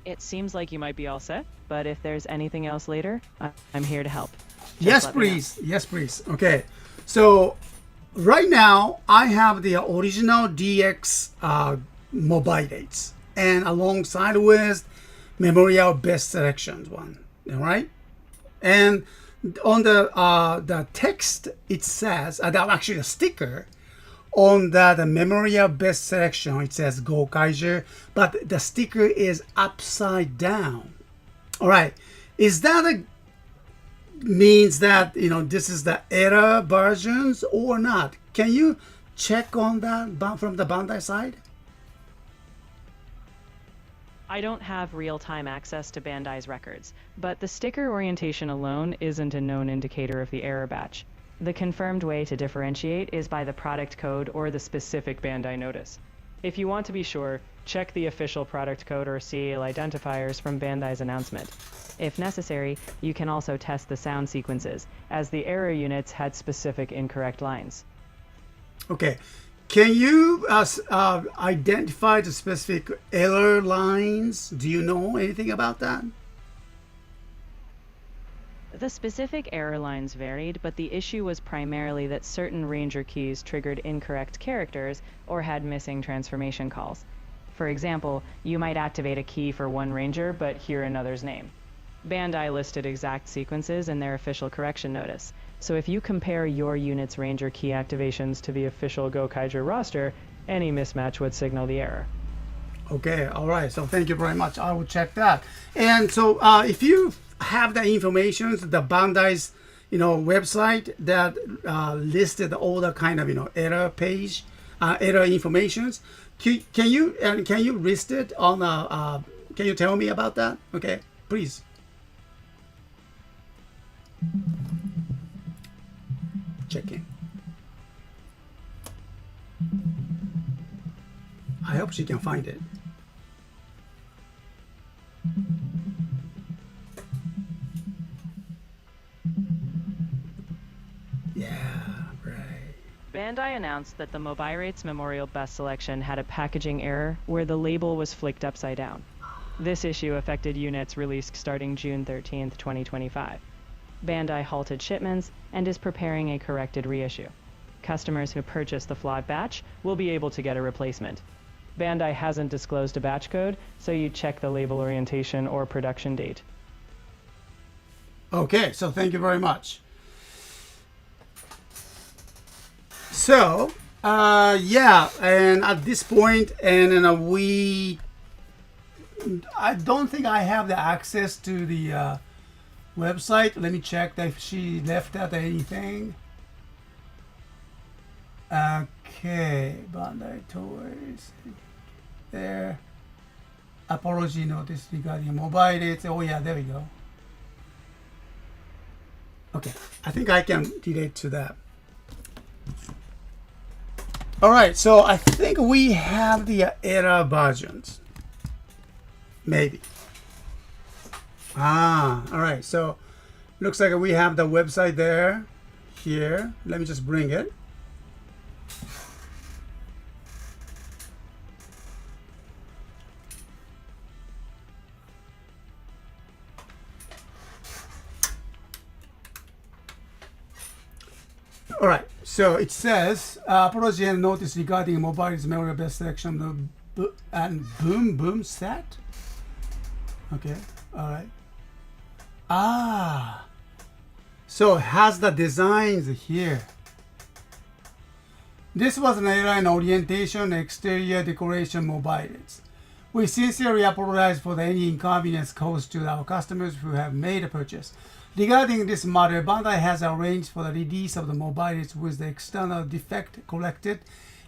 It seems like you might be all set, but if there's anything else later, I'm here to help. Yes, please. Yes, please. Okay, so right now I have the original DX Mobirates, and alongside with Memorial Best Selections one. All right, and on the text it says actually a sticker on the Memorial Best Selection. It says Gokaiger, but the sticker is upside down. All right, is that means that this is the error versions or not? Can you check on that from the Bandai side? I don't have real-time access to Bandai's records, but the sticker orientation alone isn't a known indicator of the error batch. The confirmed way to differentiate is by the product code or the specific Bandai notice. If you want to be sure, check the official product code or CAL identifiers from Bandai's announcement. If necessary, you can also test the sound sequences, as the error units had specific incorrect lines. Okay. Can you identify the specific error lines? Do you know anything about that? The specific error lines varied, but the issue was primarily that certain Ranger keys triggered incorrect characters or had missing transformation calls. For example, you might activate a key for one Ranger but hear another's name. Bandai listed exact sequences in their official correction notice, so if you compare your unit's Ranger key activations to the official Gokaiger roster, any mismatch would signal the error. Okay, all right, so thank you very much. I will check that. And so if you have the information, the Bandai's website that listed all the kind of error page, error informations, can you list it on can you tell me about that? Okay, please. Checking. I hope she can find it. Yeah, right. Bandai announced that the Mobirate's Memorial Best Selection had a packaging error where the label was flicked upside down. This issue affected units released starting June 13, 2025. Bandai halted shipments and is preparing a corrected reissue. Customers who purchase the flawed batch will be able to get a replacement. Bandai hasn't disclosed a batch code, so you check the label orientation or production date. Okay, so thank you very much. So, yeah, and at this point, and I don't think I have the access to the website. Let me check if she left out anything. Okay, Bandai Toys. There. Apology notice regarding Mobirate. Oh yeah, there we go. Okay, I think I can relate to that. All right, so I think we have the ERA versions. Maybe. All right, so looks like we have the website there. Here, let me just bring it. All right, so it says apology and notice regarding Mobile's memory best selection and boom set. Okay, all right. So it has the designs here. This was an airline orientation exterior decoration Mobiles. We sincerely apologize for any inconvenience caused to our customers who have made a purchase. Regarding this matter, Bandai has arranged for the release of the Mobiles with the external defect collected,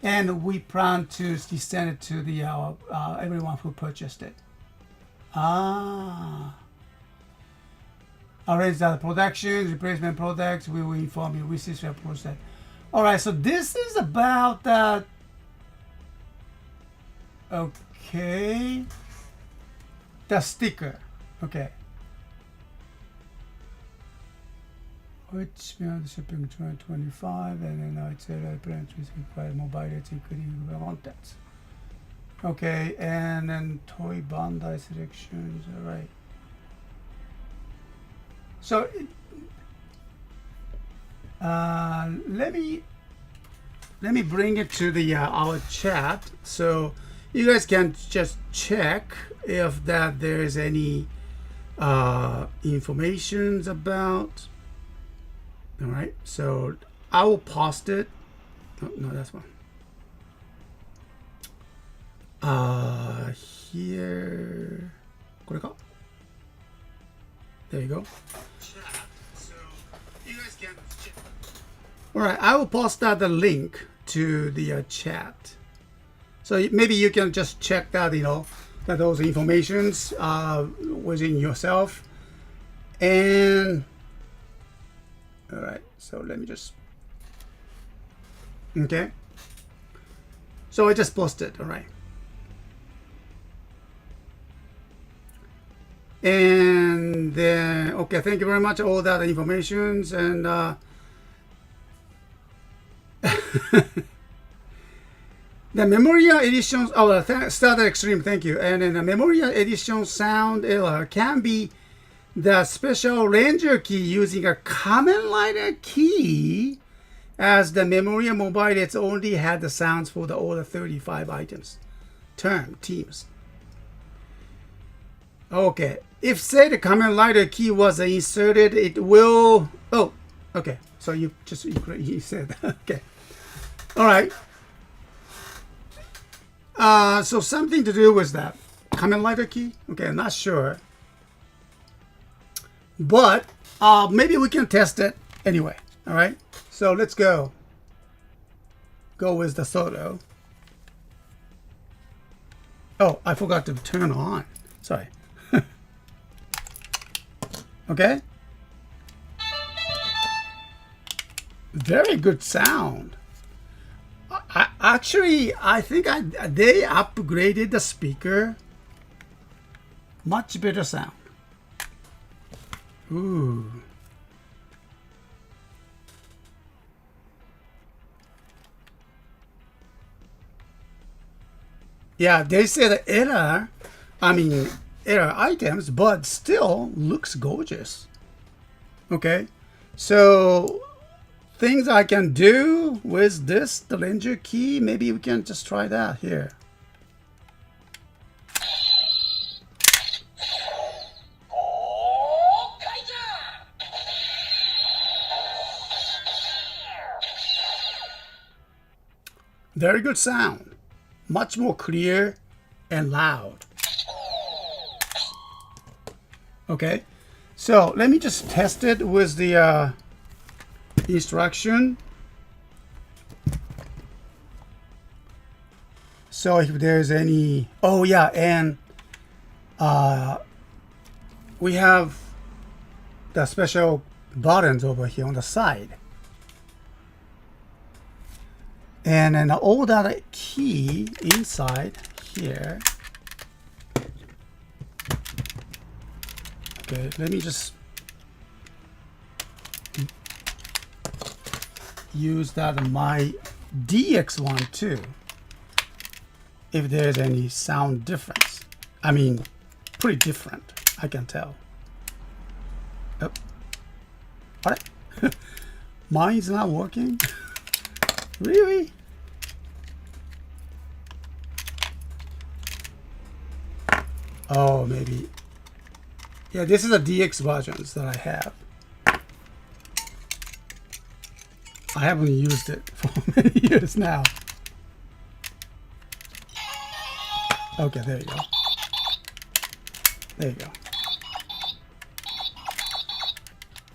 and we plan to send it to the everyone who purchased it. Arrange the production, replacement products. We will inform you. We sincerely apologize. All right, so this is about that. Okay, the sticker. Okay. Which beyond shipping 2025, and then now it's a plans with required Mobiles, including the contents. Okay, and then toy Bandai selections. All right. So let me bring it to the our chat, so you guys can just check if that there is any informations about. All right, so I will post it. Oh, no, that's one. Here. There you go. So you guys can check. All right, I will post out the link to the chat. So maybe you can just check that, that those informations within yourself. And all right, so let me just, okay. So I just posted, all right. And then, okay, thank you very much, all that informations. And the Memorial Edition, Starter Extreme, thank you. And then the Memorial Edition sound error can be the special Ranger key using a Kamen Rider key, as the Memorial Mobile only had the sounds for the older 35 items. Teams. Okay. If say the Kamen Rider key was inserted, it will. Oh, okay. So you said okay. All right. So something to do with that Kamen Rider key. Okay, I'm not sure. But maybe we can test it anyway. All right. So let's go. Go with the solo. Oh, I forgot to turn on. Sorry. Okay. Very good sound. Actually, I think they upgraded the speaker. Much better sound. Ooh. Yeah, they said error items, but still looks gorgeous. Okay, so things I can do with this, the Ranger key, maybe we can just try that here. Very good sound. Much more clear and loud. Okay, so let me just test it with the instruction. So if there's any, oh yeah, and we have the special buttons over here on the side. And then all that key inside here. Okay, let me just use that on my DX one too. If there's any sound difference. I mean, pretty different, I can tell. Oh. Alright. Mine's not working? Really? Oh, maybe. Yeah, this is a DX versions that I have. I haven't used it for many years now. Okay, there you go. There you go.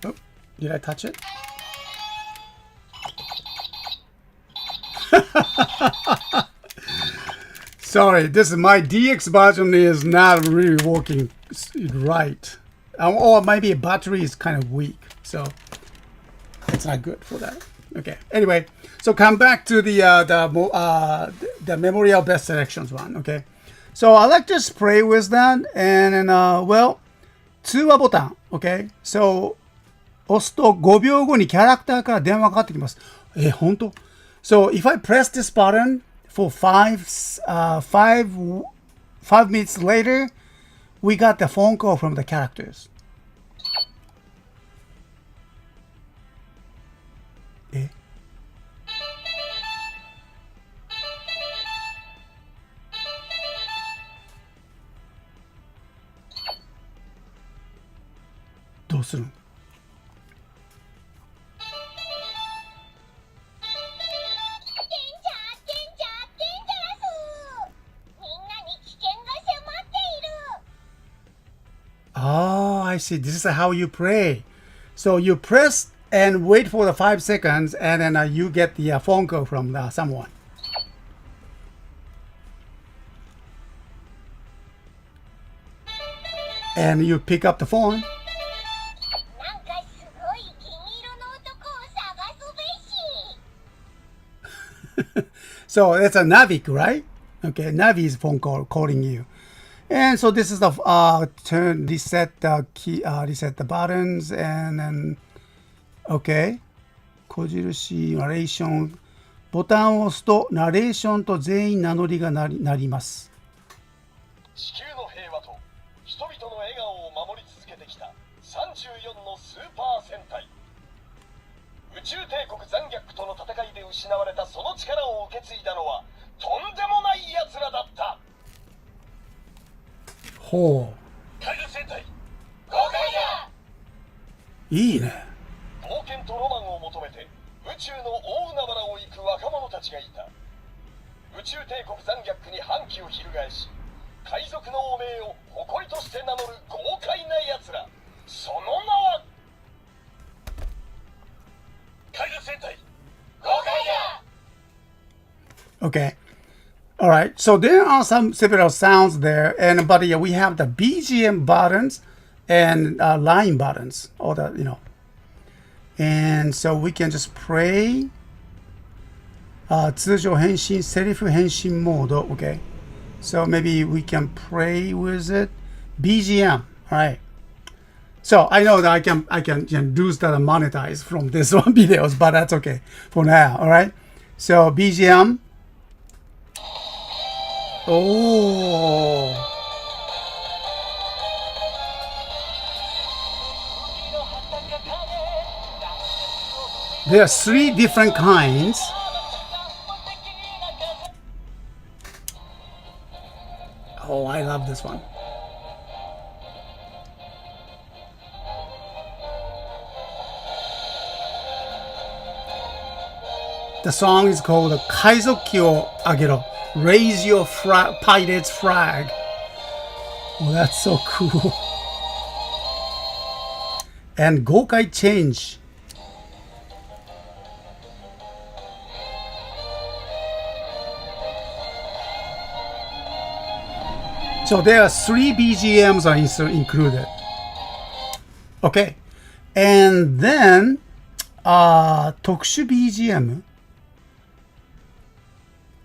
Oh, did I touch it? Sorry, this is my DX version is not really working right. Or maybe a battery is kind of weak, so it's not good for that. Okay. Anyway, so come back to the memorial best selections one. Okay. So I like to spray with that, and then well, 通話ボタン。Okay. So 押すと5秒後にキャラクターから電話がかかってきます。本当? So if I press this button for 5 minutes later, we got the phone call from the characters. どうするの? Oh, I see. This is how you pray. So you press and wait for the 5 seconds, and then you get the phone call from someone. And you pick up the phone. So it's a Navik, right? Okay, Navi is phone calling you. And so this is the reset the key, reset the buttons, and then okay. 小印ナレーションボタンを押すとナレーションと全員名乗りがなります。地球の平和と人々の笑顔を守り続けてきた34のスーパー戦隊。宇宙帝国残虐との戦いで失われたその力を受け継いだのはとんでもない奴らだった。ほう。海軍戦隊、公開だ。いいね。冒険とロマンを求めて宇宙の大海原を行く若者たちがいた。宇宙帝国残虐に反旗を翻し、海賊の汚名を誇りとして名乗る豪快な奴ら。その名は海軍戦隊、公開だ。 Okay. All right. So there are some several sounds there, and but yeah, we have the BGM buttons and line buttons, or the and so we can just pray. 通常返信、セリフ返信モード。Okay. So maybe we can pray with it. BGM. All right. So I know that I can lose that monetize from this one videos, but that's okay for now. All right. So BGM. Oh. There are 3 different kinds. Oh, I love this one. The song is called 海賊旗を上げろ Raise your pirate's flag. Oh, that's so cool. And 豪快 change. So there are 3 BGMs are included. Okay. And then 特殊 BGM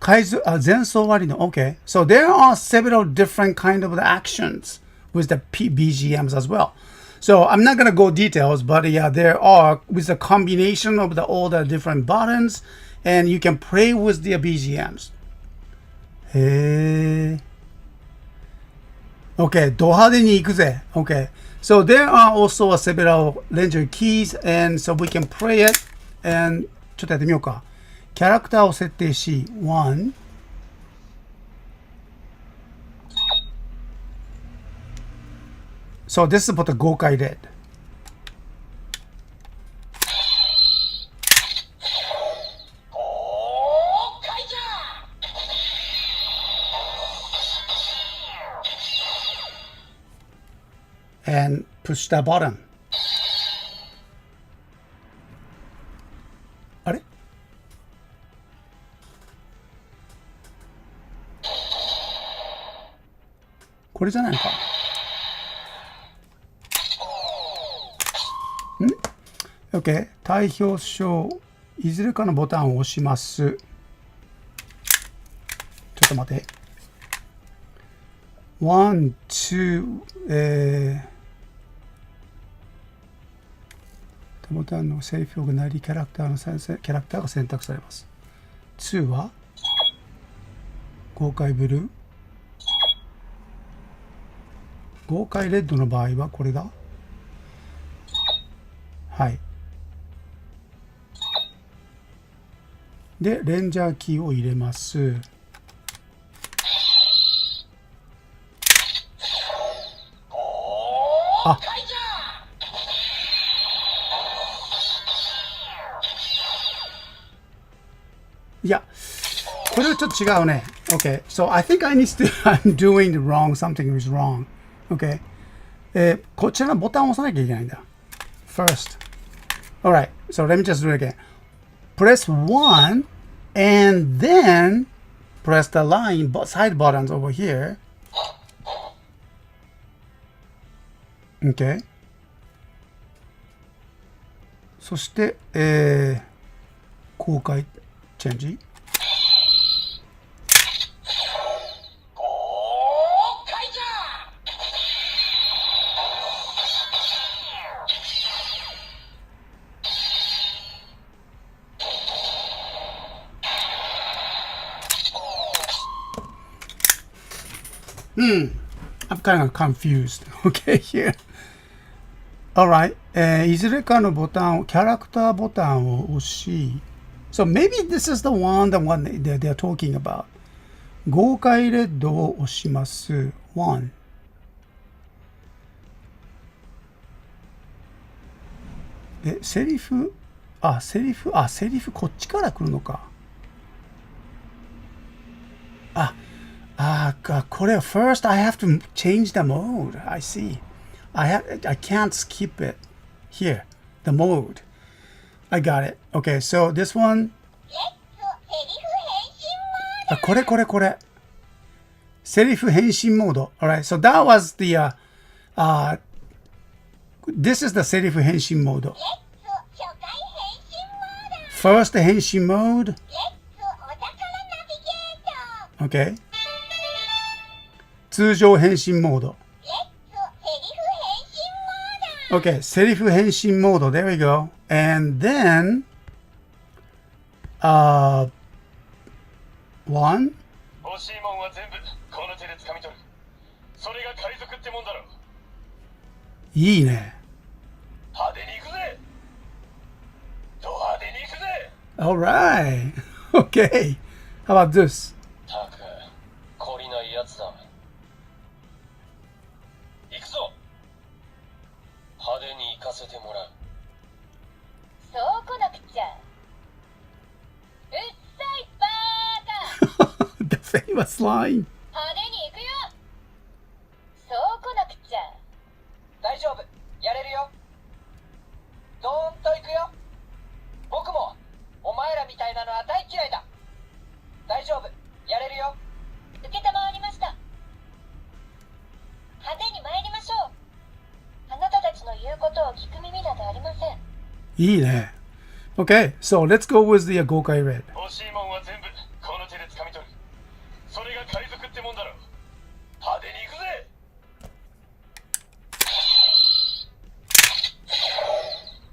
前奏終わりの Okay. So there are several different kind of actions with the BGMs as well. So I'm not going to go details, but yeah, there are with a combination of all the different buttons, and you can play with the BGMs. へー。Okay, ド派手に行くぜ。Okay. So there are also several ranger keys, and so we can play it. And ちょっとやってみようか。キャラクターを設定し、1。So this is what the 豪快 did. And push the button. あれこれじゃないのかん ?OK。代表章、いずれかのボタンを押します。ちょっと待って。1、2、ボタンのセリフがなりキャラクターが選択されます。2は豪快ブルー。豪快レッドの場合はこれだ。はい。で、レンジャーキーを入れます。あ。いや、これはちょっと違うね。Okay, so I think I need to, I'm doing wrong, something is wrong. Okay. こちらのボタンを押さなきゃいけないんだ。First. Alright, so let me just do it again. Press 1 and then press the line, side buttons over here. Okay. そして、公開チェンジ。I'm kind of confused. Okay, here. Alright. いずれかのボタンを、キャラクターボタンを押し、So maybe this is the one they're talking about. 豪快レッドを押します。1。セリフこっちから来るのか。これ first I have to change the mode. I see. I can't skip it. Here, the mode. I got it. Okay, so this one. これ。セリフ変身モード。Alright, so that was the this is the セリフ変身モード。First 変身モード。Okay. 通常変身モード。Okay, セリフ変身モード。There we go. And then, one. 欲しいもんは全部この手で掴み取る。それが海賊ってもんだろ。いいね。派手に行くぜ。ド派手に行くぜ。Alright. Okay. How about this? たく、懲りないやつだ。行くぞ。派手に行かせてもらう。そう来なくちゃ。The famous line. 派手に行くよ。そう来なくちゃ。大丈夫、やれるよ。どーんと行くよ。僕もお前らみたいなのは大嫌いだ。大丈夫、やれるよ。受けたまわりました。派手に参りましょう。あなたたちの言うことを聞く耳などありません。いいね。Okay, so let's go with the Gokai Red. 欲しいもんは全部この手で掴み取る。それが海賊ってもんだろ。派手に行くぜ。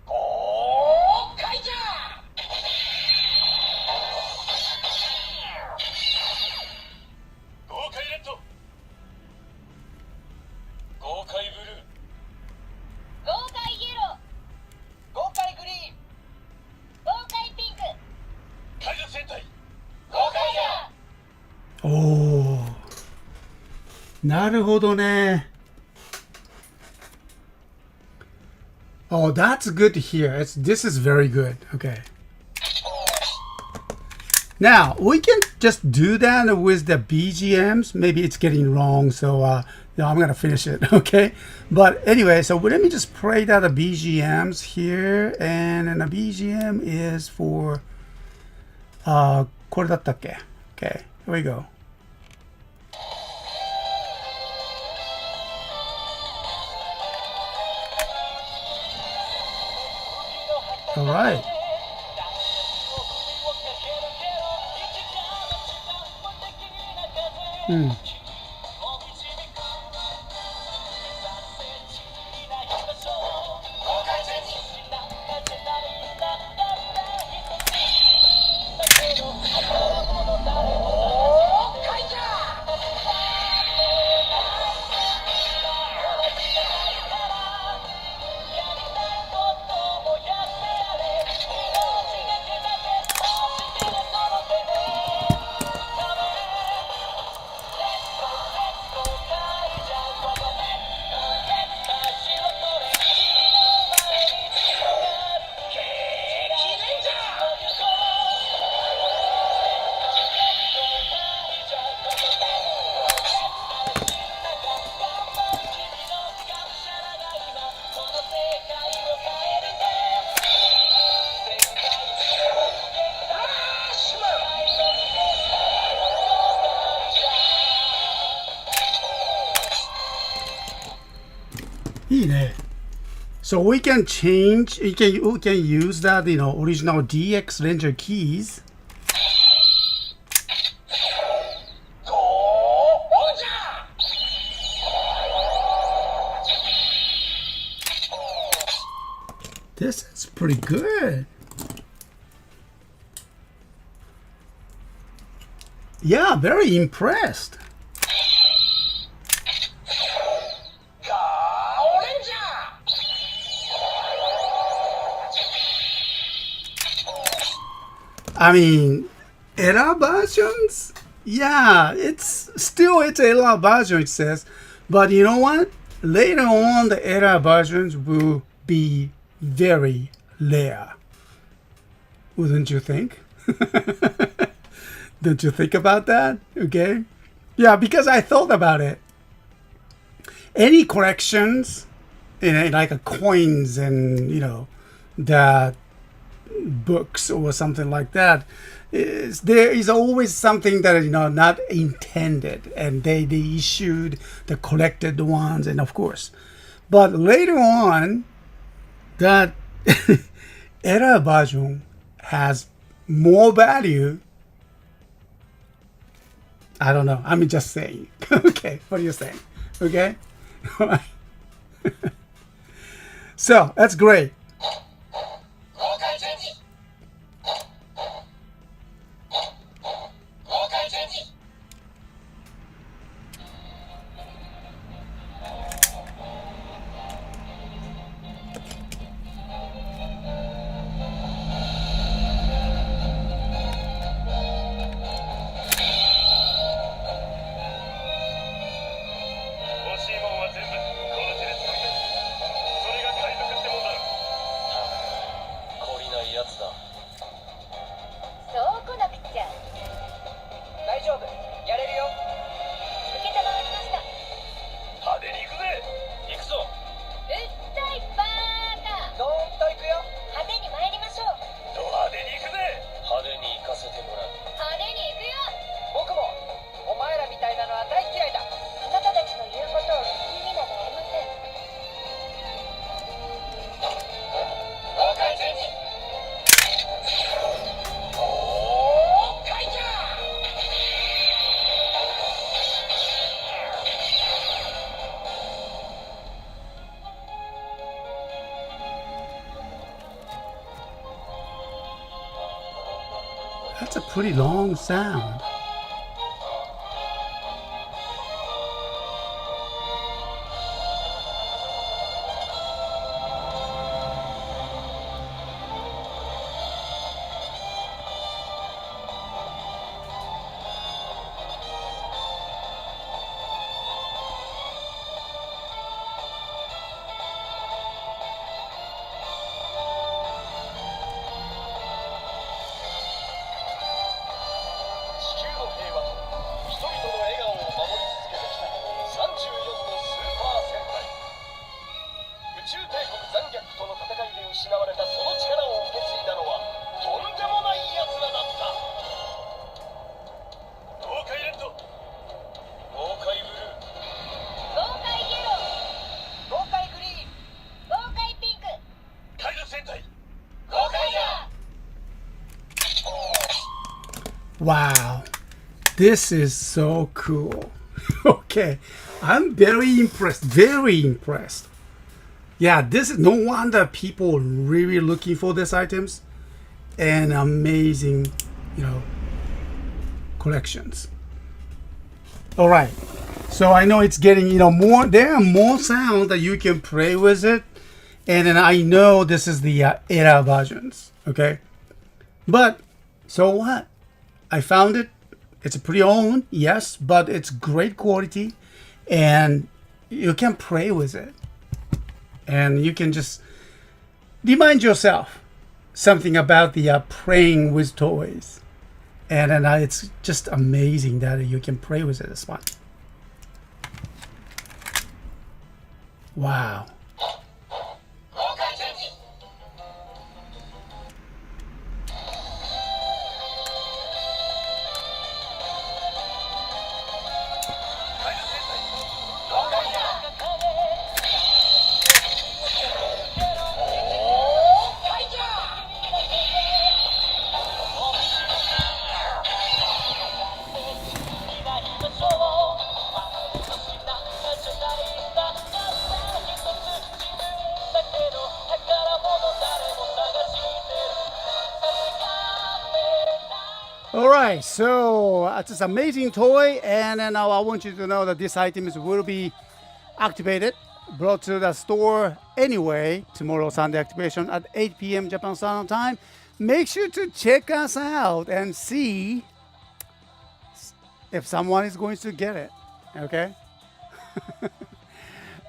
豪快じゃ。豪快レッド、豪快ブルー、豪快イエロー、豪快グリーン、豪快ピンク、海賊戦隊、豪快じゃ。おー、なるほどね。Oh, that's good to hear. This is very good. Okay. Now, we can just do that with the BGMs. Maybe it's getting wrong, so no, I'm going to finish it, okay? But anyway, so let me just play that the BGMs here. And then the BGM is for... これだったっけ? Okay, here we go. All right. So we can change, we can use that, original DX Ranger keys. This is pretty good. Yeah, very impressed. I mean, era versions? Yeah, it's era version, it says. But you know what? Later on, the era versions will be very rare. Wouldn't you think? Don't you think about that? Okay. Yeah, because I thought about it. Any collections, like coins and, the books or something like that, there is always something that not intended, and they issued the collected ones, and of course, but later on, that era version has more value. I don't know. I'm just saying. Okay, what are you saying? Okay, all right. So that's great. That's a pretty long sound. Wow, this is so cool. Okay, I'm very impressed, very impressed. Yeah, this is no wonder people are really looking for these items, and amazing, collections. All right, so I know it's getting, more, there are more sounds that you can play with it, and then I know this is the era versions, okay? But, so what? I found it. It's a pretty old, yes, but it's great quality, and you can play with it. And you can just remind yourself something about the playing with toys. And then it's just amazing that you can play with it this fun. Wow. All right, so it's this amazing toy, and then I want you to know that these items will be activated, brought to the store anyway tomorrow, Sunday activation at 8 p.m. Japan Standard Time. Make sure to check us out and see if someone is going to get it. Okay.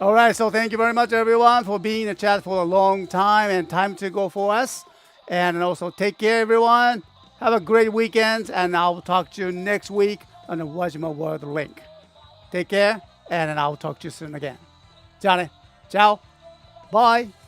All right, so thank you very much, everyone, for being in the chat for a long time, and time to go for us. And also take care, everyone. Have a great weekend, and I'll talk to you next week on the Wajima World link. Take care, and then I'll talk to you soon again. じゃあね。Ciao. Bye.